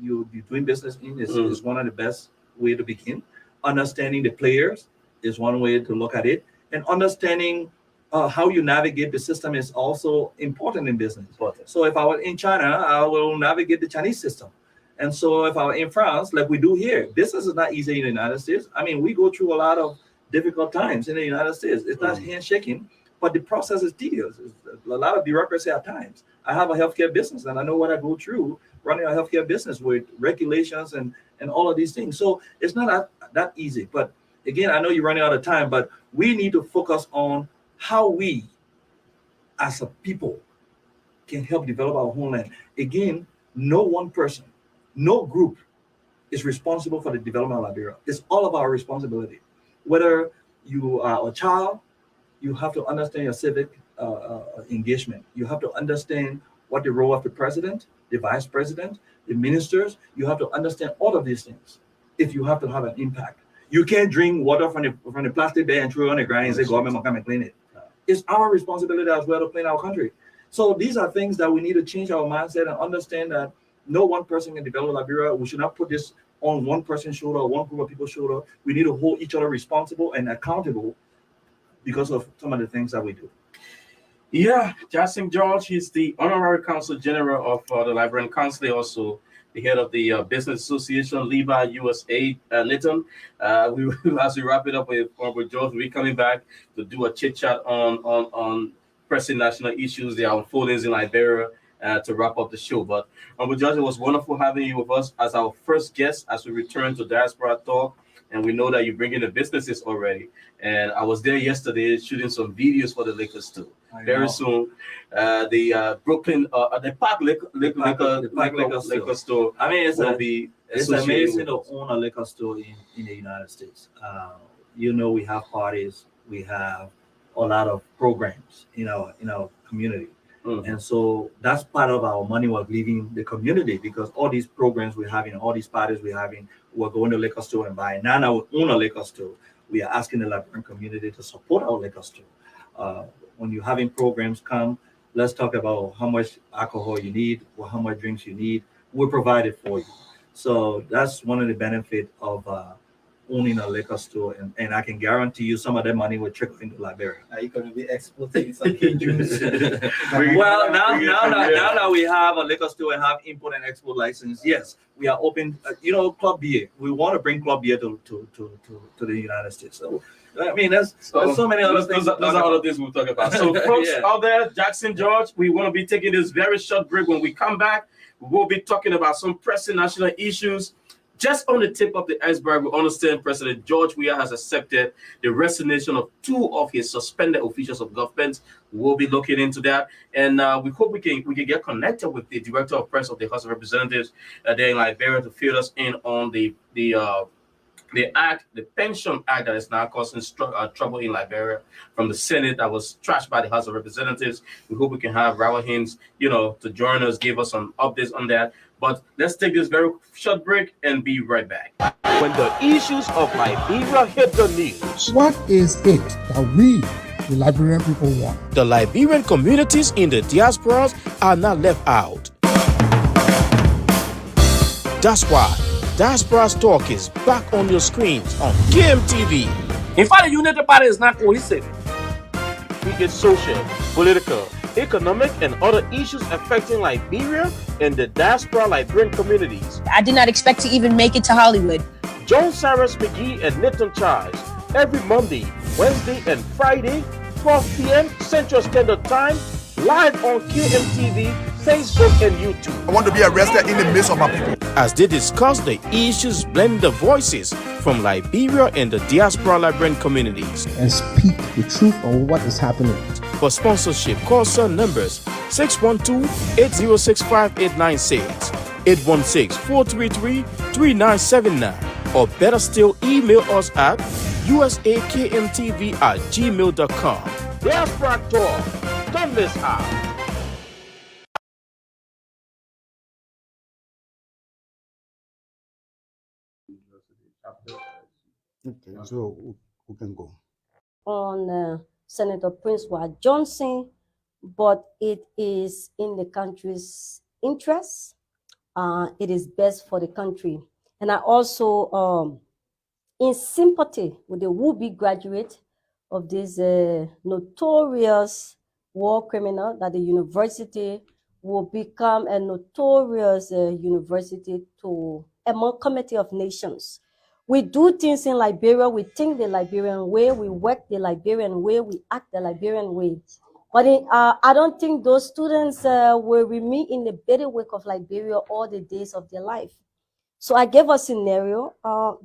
doing business in is one of the best way to begin. Understanding the players is one way to look at it, and understanding how you navigate the system is also important in business. So if I were in China, I will navigate the Chinese system. And so if I were in France, like we do here, business is not easy in the United States. I mean, we go through a lot of difficult times in the United States. It's not handshaking, but the process is tedious. It's a lot of bureaucracy at times. I have a healthcare business, and I know what I go through running a healthcare business with regulations and all of these things. So it's not that easy. But again, I know you're running out of time, but we need to focus on how we, as a people, can help develop our homeland. Again, no one person, no group is responsible for the development of Liberia. It's all of our responsibility. Whether you are a child, you have to understand your civic engagement. You have to understand what the role of the president, the vice president, the ministers, you have to understand all of these things if you have to have an impact. You can't drink water from the plastic bag and throw it on the ground and say, government will come and clean it. It's our responsibility as well to clean our country. So these are things that we need to change our mindset and understand that no one person can develop Liberia. We should not put this on one person's shoulder or one group of people's shoulder. We need to hold each other responsible and accountable because of some of the things that we do. Yeah, Jackson George, he's the Honorary Consul General of the Liberian Consulate, also the head of the Business Association, Libra USA, Lytton. As we wrap it up with George, we're coming back to do a chit-chat on pressing national issues, the unfoldings in Liberia, to wrap up the show. But George, it was wonderful having you with us as our first guest as we return to Diaspora Talk. and we know that you're bringing the businesses already. And I was there yesterday shooting some videos for the liquor store. Very soon, the Brooklyn, the Park liquor store. I mean, it's amazing to own a liquor store in the United States. You know, we have parties, we have a lot of programs in our community. And so that's part of our money was leaving the community, because all these programs we're having, all these parties we're having, we're going to the liquor store and buying. Now we own a liquor store. We are asking the Liberian community to support our liquor store. When you're having programs come, let's talk about how much alcohol you need or how much drinks you need. We'll provide it for you. So that's one of the benefits of owning a liquor store, and I can guarantee you some of that money will trickle into Liberia. Are you going to be exporting some juice? Well, now we have a liquor store and have import and export license. Yes, we are open. Club beer. We want to bring club beer to the United States. So I mean, there's so many other things. Those are other things we'll talk about. So, folks out there, Jackson George, we want to be taking this very short break. When we come back, we'll be talking about some pressing national issues. Just on the tip of the iceberg, we understand President George Weah has accepted the resignation of 2 of his suspended officials of government. We'll be looking into that, and we hope we can get connected with the Director of Press of the House of Representatives there in Liberia to fill us in on the pension act that is now causing trouble in Liberia from the Senate that was trashed by the House of Representatives. We hope we can have Raul Hintz, to join us, give us some updates on that. But let's take this very short break and be right back. When the issues of Liberia hit the news, What is it that we, the Liberian people, want? the Liberian communities in the diasporas are not left out. That's why Diaspora Talk is back on your screens on KMTV. In fact, the United Party is not cohesive. We get social, political, economic, and other issues affecting Liberia and the diaspora Liberian communities. I did not expect to even make it to Hollywood. Join Cyrus McGee and Nathan Charles every Monday, Wednesday, and Friday, 12 p.m. Central Standard Time, live on KMTV, Facebook, and YouTube. I want to be arrested in the midst of my people. As they discuss the issues, blend the voices from Liberia and the diaspora Liberian communities. And speak the truth of what is happening. For sponsorship, call cell numbers 612-806-5896, 816-433-3979, or better still, email us at usakmtv@gmail.com. Diaspora Talk. Don't miss out. Okay, so we can go. On Senator Prince Ward Johnson, but it is in the country's interest. It is best for the country. And I also, in sympathy with the would-be graduate of this notorious war criminal, that the university will become a notorious university to amalgamity of nations. We do things in Liberia, we think the Liberian way, we work the Liberian way, we act the Liberian way. But I don't think those students will remain in the bailiwick of Liberia all the days of their life. So I gave a scenario.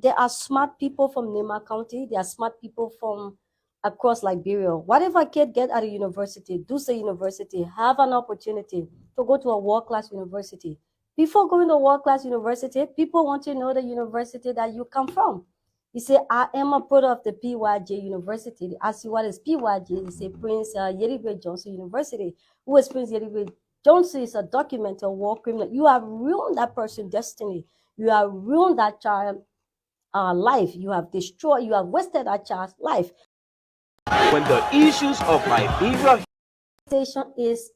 There are smart people from Nema County. There are smart people from across Liberia. Whatever kid get at a university, do say university, have an opportunity to go to a world-class university. Before going to world-class university, people want to know the university that you come from. You say, I am a product of the PYJ University. They ask you what is PYJ. They say Prince Yeribe Johnson University. Who is Prince Yeribe Johnson? Is a documented war criminal. You have ruined that person's destiny. You have ruined that child's life. You have destroyed, you have wasted that child's life. When the issues of Liberia is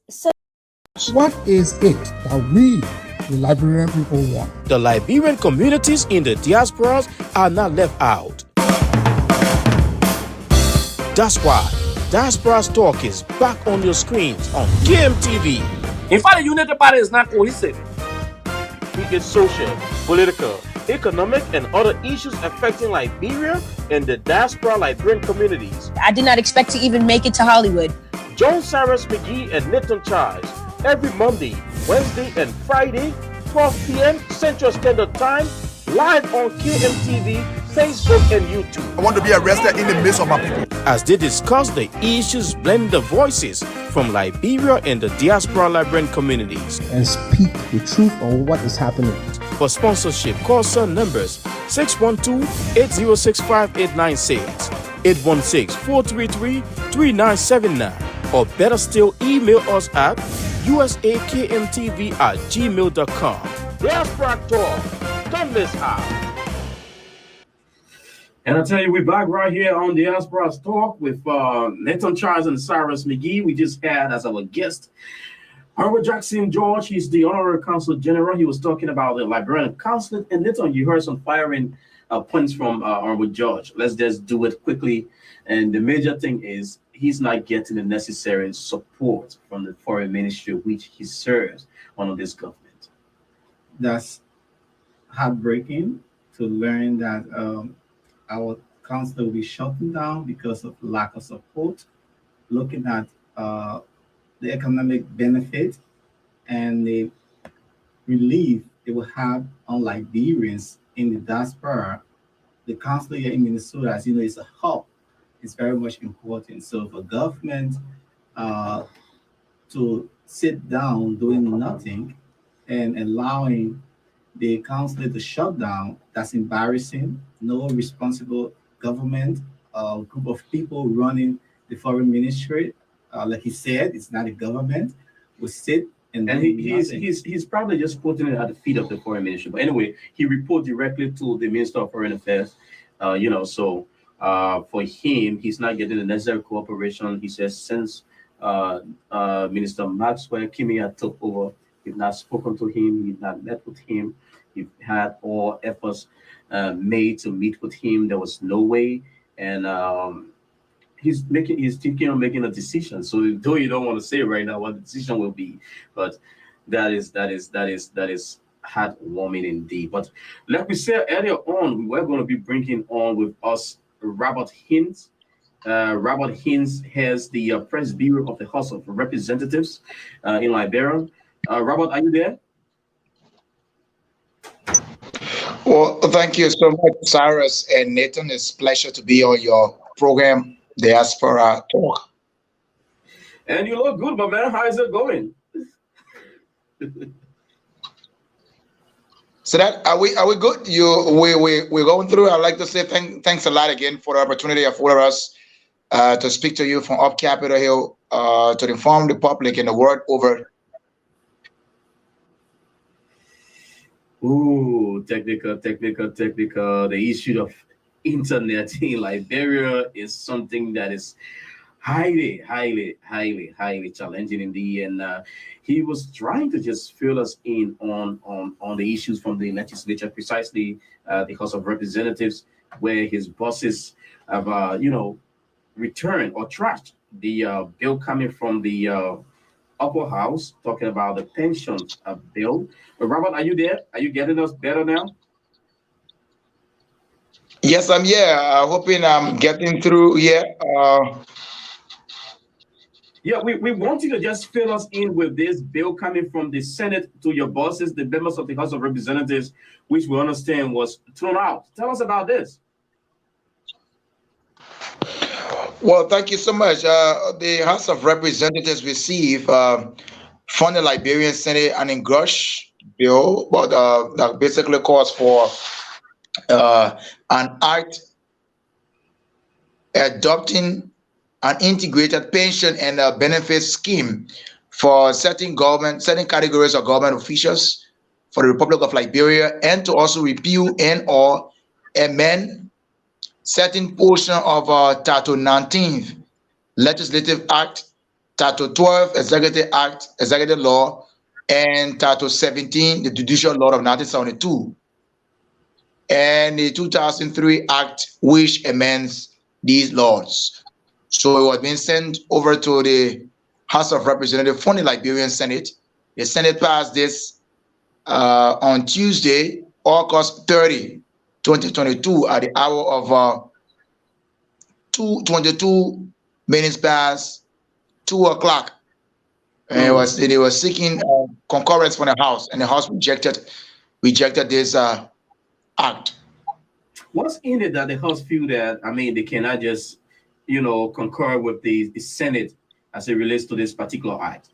What is it that we, the Liberian people, want? the Liberian communities in the diasporas are not left out. That's why Diaspora Talk is back on your screens on KMTV. In fact, the United Party is not cohesive. We get social, political, economic, and other issues affecting Liberia and the diaspora Liberian communities. I did not expect to even make it to Hollywood. Join Cyrus McGee and Nathan Charles every Monday, Wednesday, and Friday, 12 p.m. Central Standard Time, live on KMTV, Facebook, and YouTube. I want to be arrested in the midst of my people. As they discuss the issues, blend the voices from Liberia and the diaspora Liberian communities. and speak the truth on what is happening. For sponsorship, call cell numbers 612-806-5896, 816-433-3979, or better still, email us at usakmtv@gmail.com. Diaspora Talk, don't miss out. And I tell you, we're back right here on Diaspora Talk with Nathan Charles and Cyrus McGee. We just had as our guest Herbert Jackson George. He's the Honorary Consul General. He was talking about the Liberian Consulate. And Nathan, you heard some firing points from Herbert George. Let's just do it quickly. And the major thing is he's not getting the necessary support from the foreign ministry, which he serves under this government. That's heartbreaking to learn that our council will be shutting down because of lack of support. Looking at the economic benefit and the relief it will have on Liberians in the diaspora. The council here in Minnesota, as you know, is a hub. It's very much important. So for government to sit down doing nothing and allowing the council to shut down, that's embarrassing. No responsible government, group of people running the foreign ministry, like he said, it's not a government, will sit and he's probably just putting it at the feet of the foreign ministry. But anyway, he reported directly to the Minister of Foreign Affairs. So for him, he's not getting the necessary cooperation. He says since Minister Maxwell Kimia took over, he's not spoken to him, he's not met with him. He had all efforts made to meet with him. There was no way, and he's thinking of making a decision. So though you don't want to say right now what the decision will be, but that is heartwarming indeed. But like we said earlier on, we're going to be bringing on with us Robert Hintz. Robert Hintz has the press bureau of the House of Representatives in Liberia. Robert, are you there? Well, thank you so much, Cyrus and Nathan. It's a pleasure to be on your program, Diaspora Talk. And you look good, my man. How is it going? So that are we good? We're going through. I'd like to say thanks a lot again for the opportunity afforded us to speak to you from up Capitol Hill to inform the public and the world over. Ooh, technical. The issue of internet in Liberia is something that is highly challenging indeed. And he was trying to just fill us in on the issues from the legislature, precisely the House of Representatives, where his bosses have, returned or trashed the bill coming from the upper house, talking about the pension bill. But Robert, are you there? Are you getting us better now? Yes, I'm here. Hoping I'm getting through here. Yeah, we want you to just fill us in with this bill coming from the Senate to your bosses, the members of the House of Representatives, which we understand was thrown out. Tell us about this. Well, thank you so much. The House of Representatives received from the Liberian Senate an engrossed bill, but that basically calls for an act adopting an integrated pension and benefit scheme for certain categories of government officials for the Republic of Liberia, and to also repeal and or amend certain portion of Title 19 Legislative Act, Title 12 Executive Law, and Title 17 the Judicial Law of 1972, and the 2003 Act which amends these laws. So it was being sent over to the House of Representatives from the Liberian Senate. The Senate passed this on Tuesday, August 30, 2022, at the hour of 2:22 minutes past 2 o'clock. And they were seeking concurrence from the House, and the House rejected this act. What's in it that the House feel that, I mean, they cannot just, concur with the Senate as it relates to this particular act?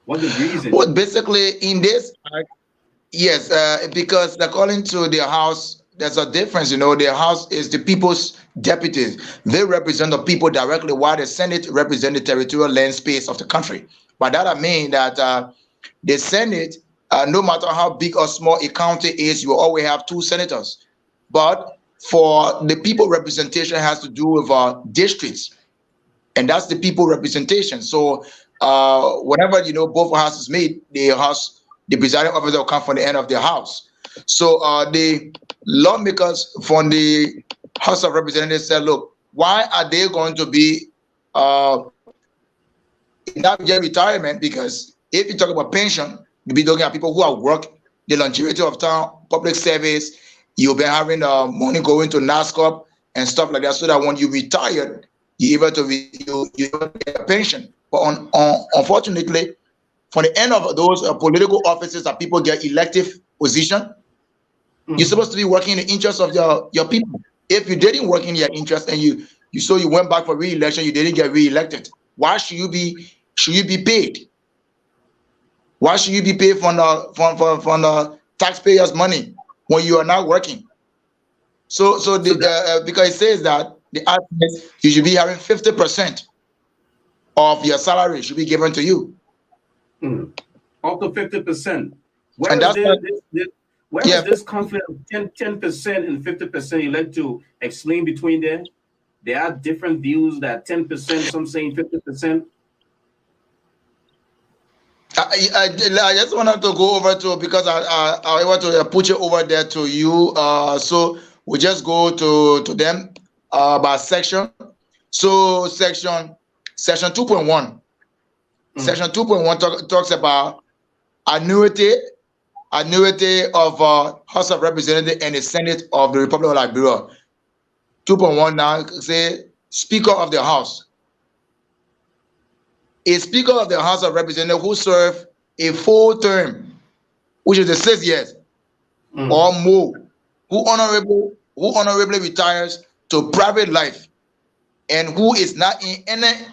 What the reason? Well, basically, in this, yes, because according to the House, there's a difference. The House is the people's deputies. They represent the people directly, while the Senate represent the territorial land space of the country. By that I mean that the Senate, no matter how big or small a county is, you will always have 2 senators. But for the people representation has to do with districts, and that's the people representation. So whenever both houses meet, the presiding officer will come from the end of the house. So the lawmakers from the House of Representatives said, look, why are they going to be in that retirement? Because if you talk about pension, you'll be looking at people who have worked the longevity of time, public service. You've been having money going to NASCOP and stuff like that, so that when you retire, you're able to get a pension. But unfortunately, for the end of those political offices that people get elective position, you're supposed to be working in the interest of your people. If you didn't work in your interest and you went back for re-election, you didn't get re-elected, why should you be paid? Why should you be paid from the taxpayers' money when you are not working? So because it says that the act is you should be having 50% of your salary should be given to you. Up to 50%. Where is this conflict of 10% and 50%? You like to explain between them? There are different views that 10%, some saying 50%. I just wanted to go over to, because I want to put you over there to you. So we just go to them by section. So section 2.1. Section 2.1 talks about annuity of House of Representatives and the Senate of the Republic of Liberia. 2.1 now say Speaker of the House. A Speaker of the House of Representatives who serve a full term, which is the 6 years or more, who honorably retires to private life, and who is not in any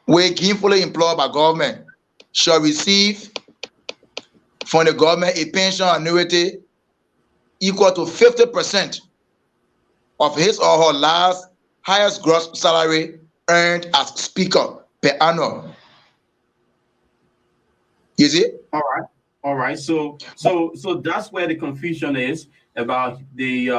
way gainfully employed by government, shall receive from the government a pension annuity equal to 50% of his or her last highest gross salary earned as Speaker per annum. You see? All right. So that's where the confusion is about the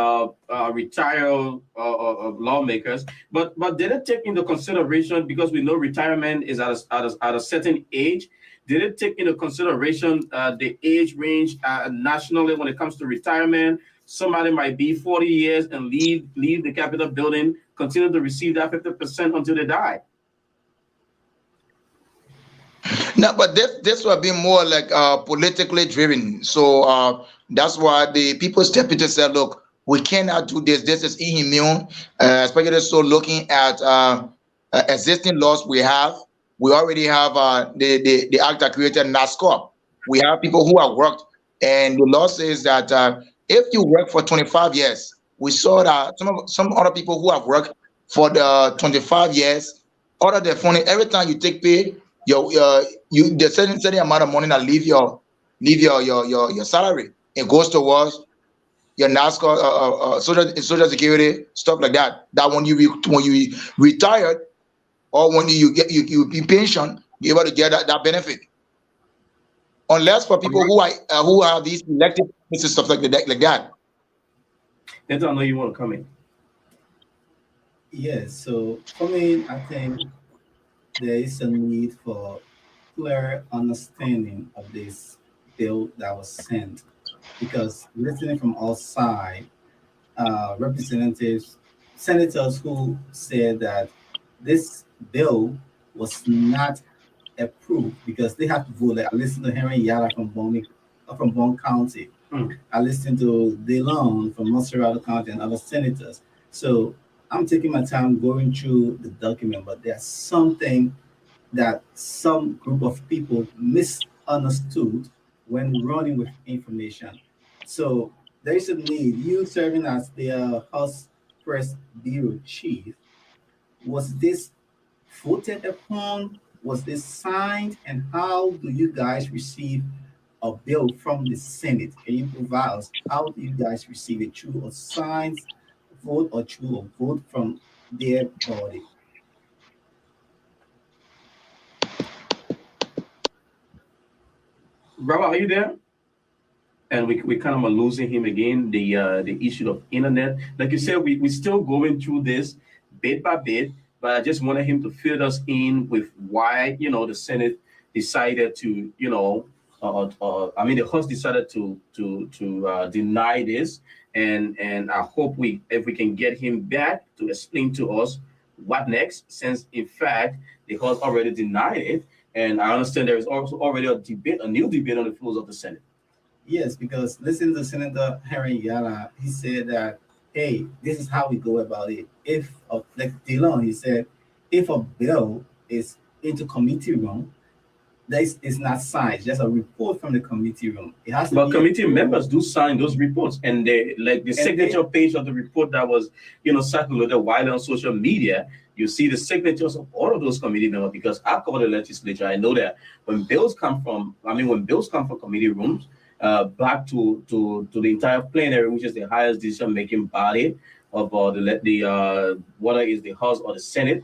retired lawmakers. But did it take into consideration, because we know retirement is at a certain age? Did it take into consideration the age range nationally when it comes to retirement? Somebody might be 40 years and leave the Capitol building, continue to receive that 50% until they die. No, but this will be more like politically driven. So that's why the people's deputy said, look, we cannot do this. This is inhumane, especially so looking at existing laws we have. We already have the act that created NASCOP. We have people who have worked, and the law says that if you work for 25 years, we saw that some other people who have worked for the 25 years, other than funny, every time you take pay, the certain amount of money that leave your salary, it goes towards your NASCOP, social security, stuff like that. That when you retired, or when you be pension, you're able to get that benefit. Unless for people who have these elective stuff like that. I don't know you want to come in. Yes. So for me, I think there is a need for clear understanding of this bill that was sent, because listening from all sides, representatives, senators who said that this bill was not approved because they have to vote. Like I listened to Henry Yara from Bond County. I listened to DeLong from Monserrado County and other senators. So I'm taking my time going through the document, but there's something that some group of people misunderstood when running with information. So there is a need. You serving as the House Press Bureau Chief. Was this voted upon? Was this signed? And how do you guys receive a bill from the Senate? Can you provide us how do you guys receive it? Through a signed vote or through a vote from their body? Robert, are you there? And we kind of are losing him again. The issue of internet, like you said, we still going through this bit by bit. But I just wanted him to fill us in with why the Senate decided to the House decided to deny this, and I hope if we can get him back to explain to us what next, since in fact the House already denied it, and I understand there is also already a new debate on the floors of the Senate. Yes, because listen to Senator Harry Yala. He said that, hey, this is how we go about it. If, like Dylan, he said, if a bill is into committee room, that is not signed. Just a report from the committee room. It has to But be committee approved. members do sign those reports, and they like the signature page of the report that was circulated widely on social media. You see the signatures of all of those committee members, because I cover the legislature. I know that when bills come from committee rooms, back to the entire plenary, which is the highest decision-making body of whether it's the House or the Senate,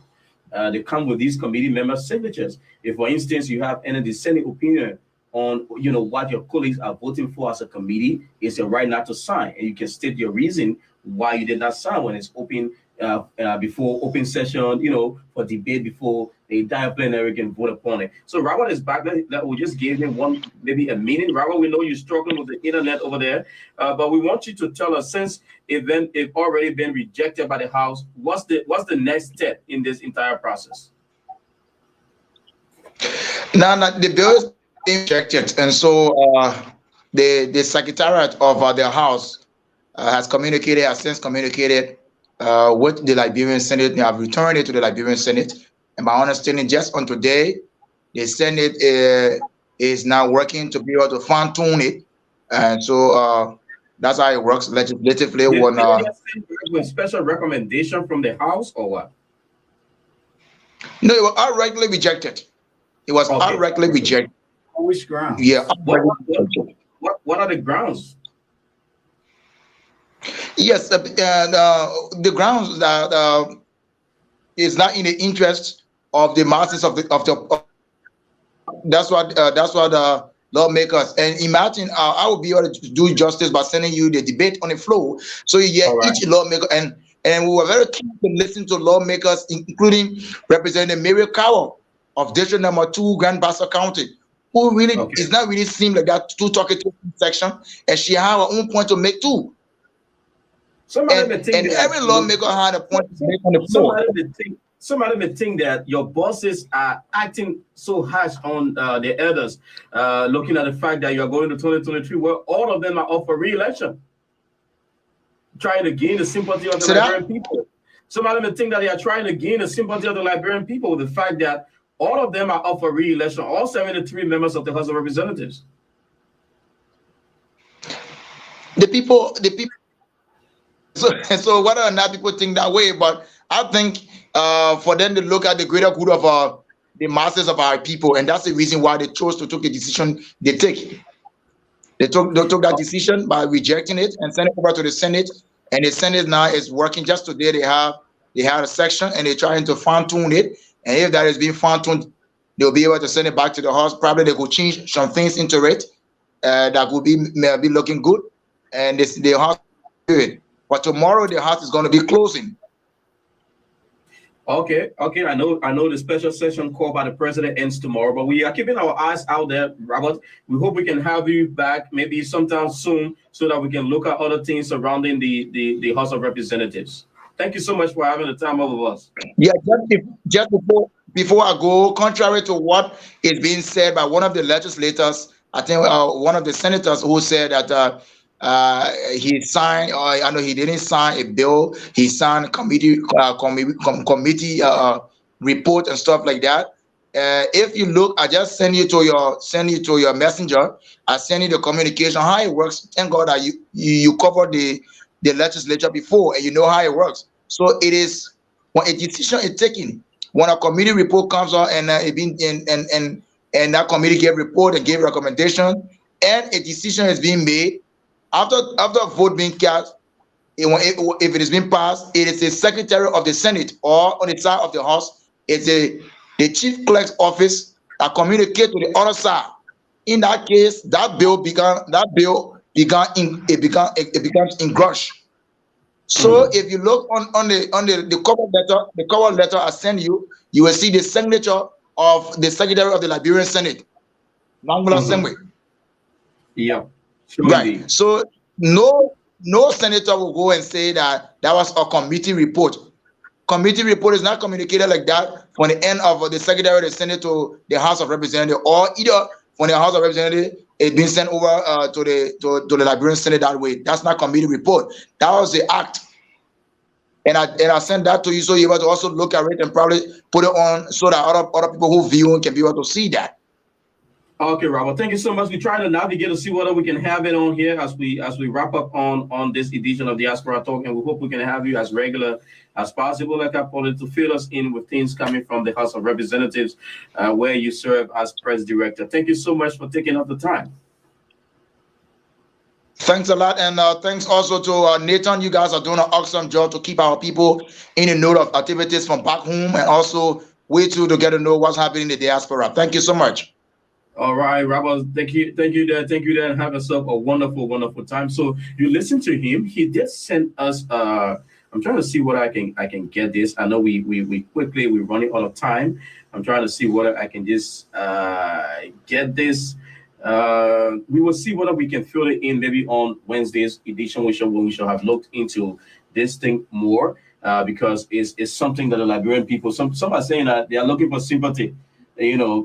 they come with these committee member signatures. If, for instance, you have any dissenting opinion on what your colleagues are voting for as a committee, it's your right not to sign, and you can state your reason why you did not sign when it's open before open session, for debate before the entire plenary can vote upon it. So Robert is back. That we just gave him maybe a minute. Robert, we know you're struggling with the internet over there, but we want you to tell us, since it already been rejected by the House, what's the next step in this entire process? Now the bill is being rejected, and so the Secretariat of the House has since communicated with the Liberian Senate. They have returned it to the Liberian Senate, and my understanding, just on today, the Senate is now working to be able to fine tune it, and so that's how it works legislatively. Did you get a special recommendation from the House or what? No, it was outrightly rejected. It was outrightly rejected. On which ground? Yeah. What are the grounds? Yes, the grounds that is not in the interest of the masses of the. That's what the lawmakers, and imagine I would be able to do justice by sending you the debate on the floor, so you get each lawmaker, and we were very keen to listen to lawmakers, including Representative Mary Cowell of District Number 2, Grand Bassa County, who really is not really seem like that too talkative section, and she had her own point to make too. And every lawmaker had a point to make on the floor. Somebody may think that your bosses are acting so harsh on the elders, looking at the fact that you are going to 2023, where all of them are up for re-election, trying to gain the sympathy of the Liberian people. Somebody may think that they are trying to gain the sympathy of the Liberian people with the fact that all of them are up for re-election, all 73 members of the House of Representatives. The people. So whether or not people think that way, but I think for them to look at the greater good of the masses of our people, and that's the reason why they chose to take the decision they take. They took that decision by rejecting it and sending it over to the Senate, and the Senate now is working. Just today they had a section, and they're trying to fine tune it. And if that is being fine tuned, they'll be able to send it back to the House. Probably they could change some things into it that would be looking good, and the House will do it. But tomorrow the House is going to be closing. Okay. I know the special session called by the president ends tomorrow, but we are keeping our eyes out there, Robert. We hope we can have you back maybe sometime soon, so that we can look at other things surrounding the House of Representatives. Thank you so much for having the time of us. Yeah, just before I go, contrary to what is being said by one of the legislators, I think one of the senators who said that he signed, or I know he didn't sign a bill. He signed committee report and stuff like that. If you look, I just send you to your messenger. I send you the communication, how it works. Thank God that you covered the legislature before, and you know how it works. So it is when a decision is taken, when a committee report comes out and and that committee gave report and gave recommendation, and a decision is being made after a vote being cast. If it is being passed, it is the secretary of the Senate, or on the side of the House, it's the chief clerk's office that communicate to the other side. In that case, that bill becomes engrossed. So if you look on the cover letter I send you, you will see the signature of the secretary of the Liberian Senate, Nangula Assembly. Yeah, right. So no senator will go and say that was a committee report. Committee report is not communicated like that from the end of the secretary of the Senate to the House of Representatives, or either from the House of Representatives it's been sent over to the Liberian Senate that way. That's not committee report. That was the act. And I sent that to you so you're able to also look at it and probably put it on so that other people who view can be able to see that. Okay, Robert. Thank you so much. We try to navigate to see whether we can have it on here as we wrap up on this edition of Diaspora Talk, and we hope we can have you as regular as possible, like I put it, to fill us in with things coming from the House of Representatives, where you serve as press director. Thank you so much for taking up the time. Thanks a lot, and thanks also to Nathan. You guys are doing an awesome job to keep our people in the know of activities from back home, and also way to get to know what's happening in the diaspora. Thank you so much. All right, Robert. Thank you there. And have yourself a wonderful, wonderful time. So you listen to him. He did send us. I'm trying to see what I can get this. I know we're running out of time. I'm trying to see whether I can just get this. We will see whether we can fill it in maybe on Wednesday's edition. We shall have looked into this thing more because it's something that the Liberian people. Some are saying that they are looking for sympathy.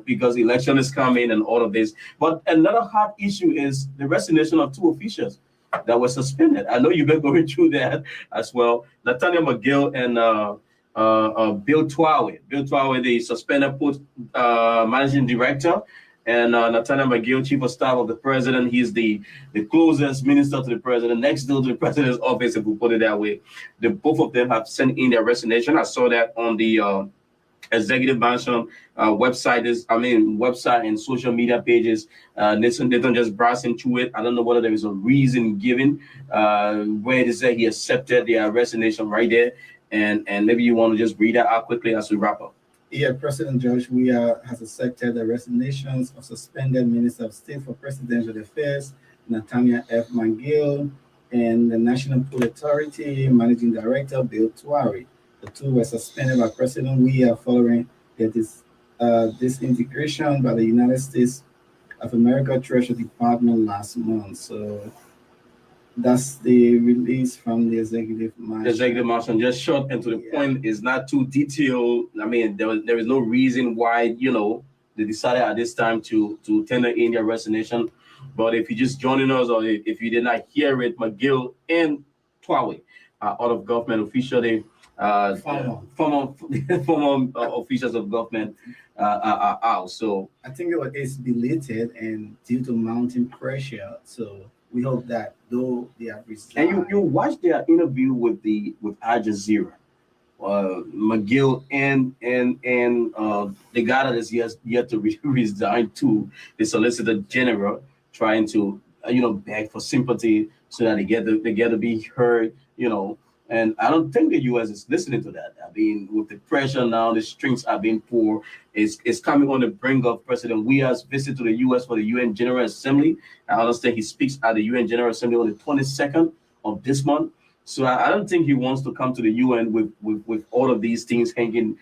Because election is coming and all of this. But another hot issue is the resignation of two officials that were suspended. I know you've been going through that as well. Nathaniel McGill and Bill Twawe. Bill Twawe, the suspended managing director, and Nathaniel McGill, chief of staff of the president. He's the closest minister to the president, next door to the president's office, if we put it that way. Both of them have sent in their resignation. I saw that on the executive mansion website and social media pages. Nathan just browsing through it. I don't know whether there is a reason given where they say he accepted their resignation right there, and maybe you want to just read that out quickly as we wrap up. Yeah, President George Weah has accepted the resignations of suspended Minister of State for Presidential Affairs Nathaniel F. McGill and the National Pool Authority Managing Director Bill Twawe. The two were suspended by President Weah following disintegration by the United States of America Treasury Department last month. So that's the release from the executive mansion. Executive mansion, just short and to the point, is not too detailed. I mean, there is no reason why they decided at this time to tender in their resignation. But if you're just joining us, or if you did not hear it, McGill and Twawe are out of government officially. Former officials of government are out. So I think it's belated and due to mounting pressure. So we hope that though they have resigned. And you watched their interview with Al Jazeera, McGill and the guy that is yet to resign to the Solicitor General, trying to beg for sympathy so that they get to be heard. And I don't think the U.S. is listening to that. I mean, with the pressure now, the strings are being pulled. It's coming on the brink of President Weah's visit to the U.S. for the UN General Assembly. I understand he speaks at the UN General Assembly on the 22nd of this month. So I don't think he wants to come to the UN with all of these things hanging,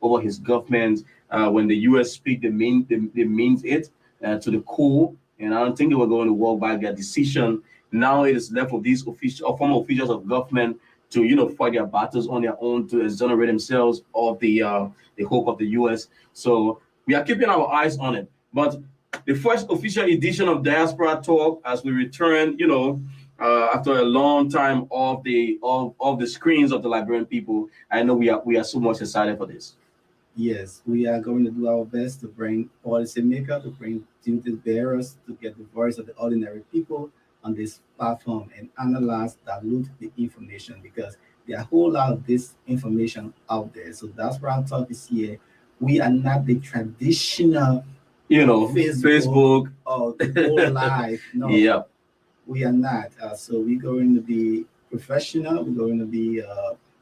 over his government. When the U.S. speak, they mean it to the core. And I don't think they were going to walk back their decision. Now it is left of these former officials of government to fight their battles on their own, to exonerate themselves of the hope of the U.S. So we are keeping our eyes on it. But the first official edition of Diaspora Talk, as we return, after a long time off the screens of the Liberian people, I know we are so much excited for this. Yes, we are going to do our best to bring policymakers, to bring duty bearers, to get the voice of the ordinary people on this platform and analyze, dilute the information because there are a whole lot of this information out there. So that's why I'm talking here. We are not the traditional, Facebook or go live. No, yeah, we are not. So we're going to be professional. We're going to be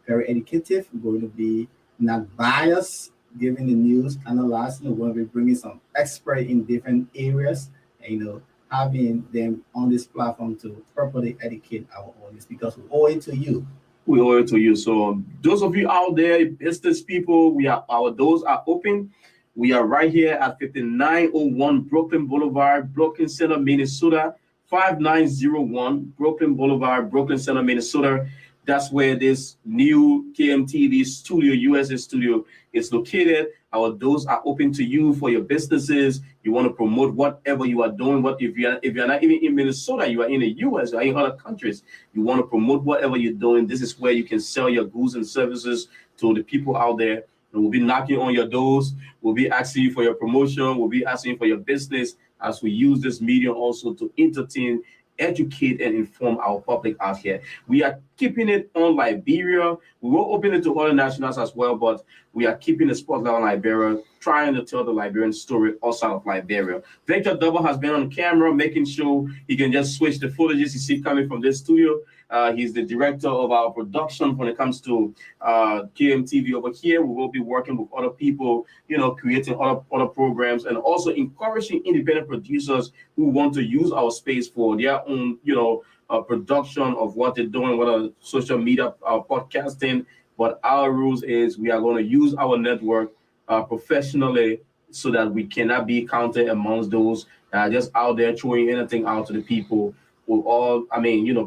very educative. We're going to be not biased, giving the news, analyzing. We're going to be bringing some expert in different areas, and, having them on this platform to properly educate our audience because we owe it to you. We owe it to you. So those of you out there, business people, our doors are open. We are right here at 5901 Brooklyn Boulevard, Brooklyn Center, Minnesota, 5901 Brooklyn Boulevard, Brooklyn Center, Minnesota. That's where this new KMTV studio, USA studio, is located. Our doors are open to you for your businesses. You want to promote whatever you are doing. What if you're not even in Minnesota, you are in the US, you are in other countries. You want to promote whatever you're doing. This is where you can sell your goods and services to the people out there. And we'll be knocking on your doors. We'll be asking you for your promotion. We'll be asking for your business as we use this medium also to entertain, educate, and inform our public out here. We are keeping it on Liberia. We will open it to other nationals as well, but we are keeping the spotlight on Liberia, trying to tell the Liberian story outside of Liberia. Victor Double has been on camera, making sure he can just switch the footages you see coming from this studio. He's the director of our production when it comes to KMTV over here. We will be working with other people, creating other programs and also encouraging independent producers who want to use our space for their own, production of what they're doing, whether social media, podcasting. But our rules is we are going to use our network professionally so that we cannot be counted amongst those just out there throwing anything out to the people. With all,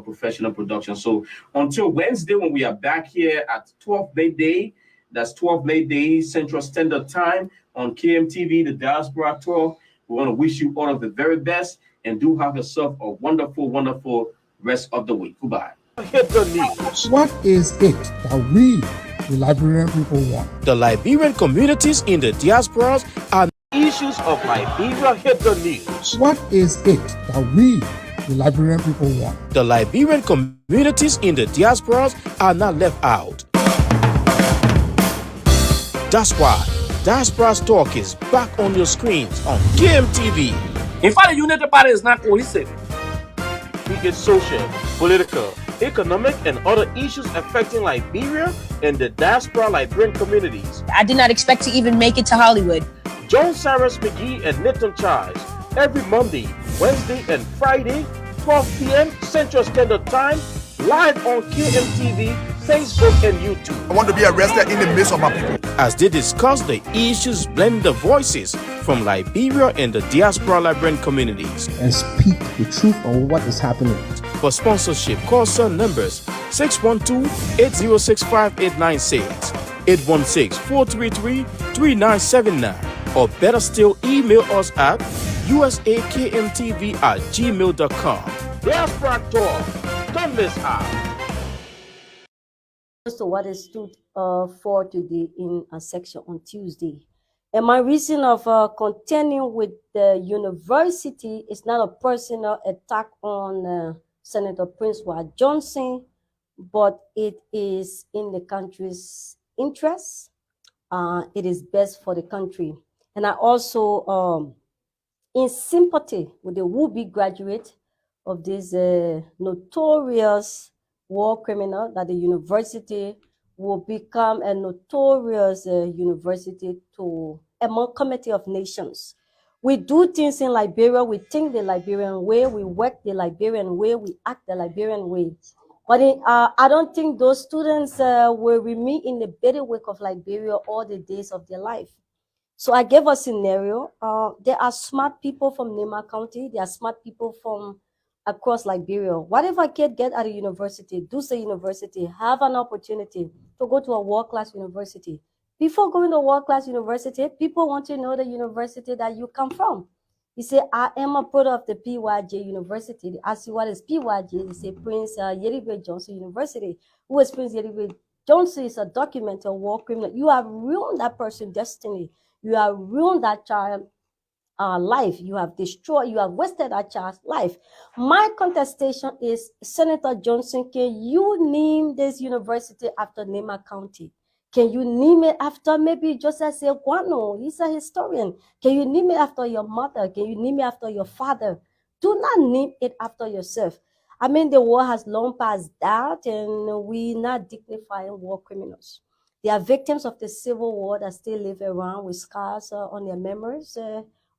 professional production. So until Wednesday, when we are back here at 12 midday, that's 12 midday Central Standard Time on KMTV, the Diaspora Talk. We want to wish you all of the very best and do have yourself a wonderful, wonderful rest of the week. Goodbye. Hit the news. What is it that we, the Liberian people, want? The Liberian communities in the diasporas are issues of Liberia. Hit the news. What is it that we, the Liberian people, want? The Liberian communities in the diasporas are not left out. That's why Diaspora Talk is back on your screens on KMTV. In fact, the United Party is not cohesive. We get social, political, economic, and other issues affecting Liberia and the diaspora Liberian communities. I did not expect to even make it to Hollywood. Join Cyrus McGee and Nathan Charles every Monday, Wednesday, and Friday, 12 p.m. Central Standard Time, live on KMTV, Facebook, and YouTube. I want to be arrested in the midst of my people. As they discuss the issues, blend the voices from Liberia and the diaspora Liberian communities. And speak the truth on what is happening. For sponsorship, call cell numbers 612-806-5896, 816-433-3979, or better still, email us at usakmtv@gmail.com. Diaspora Talk. Don't miss out. So what is stood for today in a section on Tuesday. And my reason of contending with the university is not a personal attack on Senator Prince Ward Johnson, but it is in the country's interest. It is best for the country. And I also, in sympathy with the would-be graduate of this notorious war criminal, that the university will become a notorious university to amalgamity of nations. We do things in Liberia, we think the Liberian way, we work the Liberian way, we act the Liberian way. But I don't think those students will remain in the bailiwick of Liberia all the days of their life. So I gave a scenario. There are smart people from Nema County, there are smart people from across Liberia. Whatever kid get at a university, do say university, have an opportunity to go to a world-class university. Before going to a world-class university, people want to know the university that you come from. You say, I am a product of the PYJ University. They ask you, what is PYJ? They say, Prince Yeribwe Johnson University. Who is Prince Yeribwe Johnson? Is a documented war criminal. You have ruined that person's destiny. You have ruined that child life. You have destroyed, you have wasted a child's life. My contestation is, Senator Johnson, can you name this university after Nema County? Can you name it after maybe Joseph Seguano? He's a historian. Can you name it after your mother? Can you name it after your father? Do not name it after yourself. I mean, the war has long passed that, and we're not dignifying war criminals. They are victims of the Civil War that still live around with scars on their memories.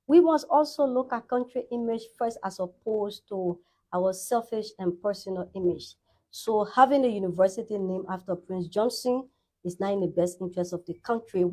We must also look at country image first as opposed to our selfish and personal image. So having a university named after Prince Johnson is not in the best interest of the country.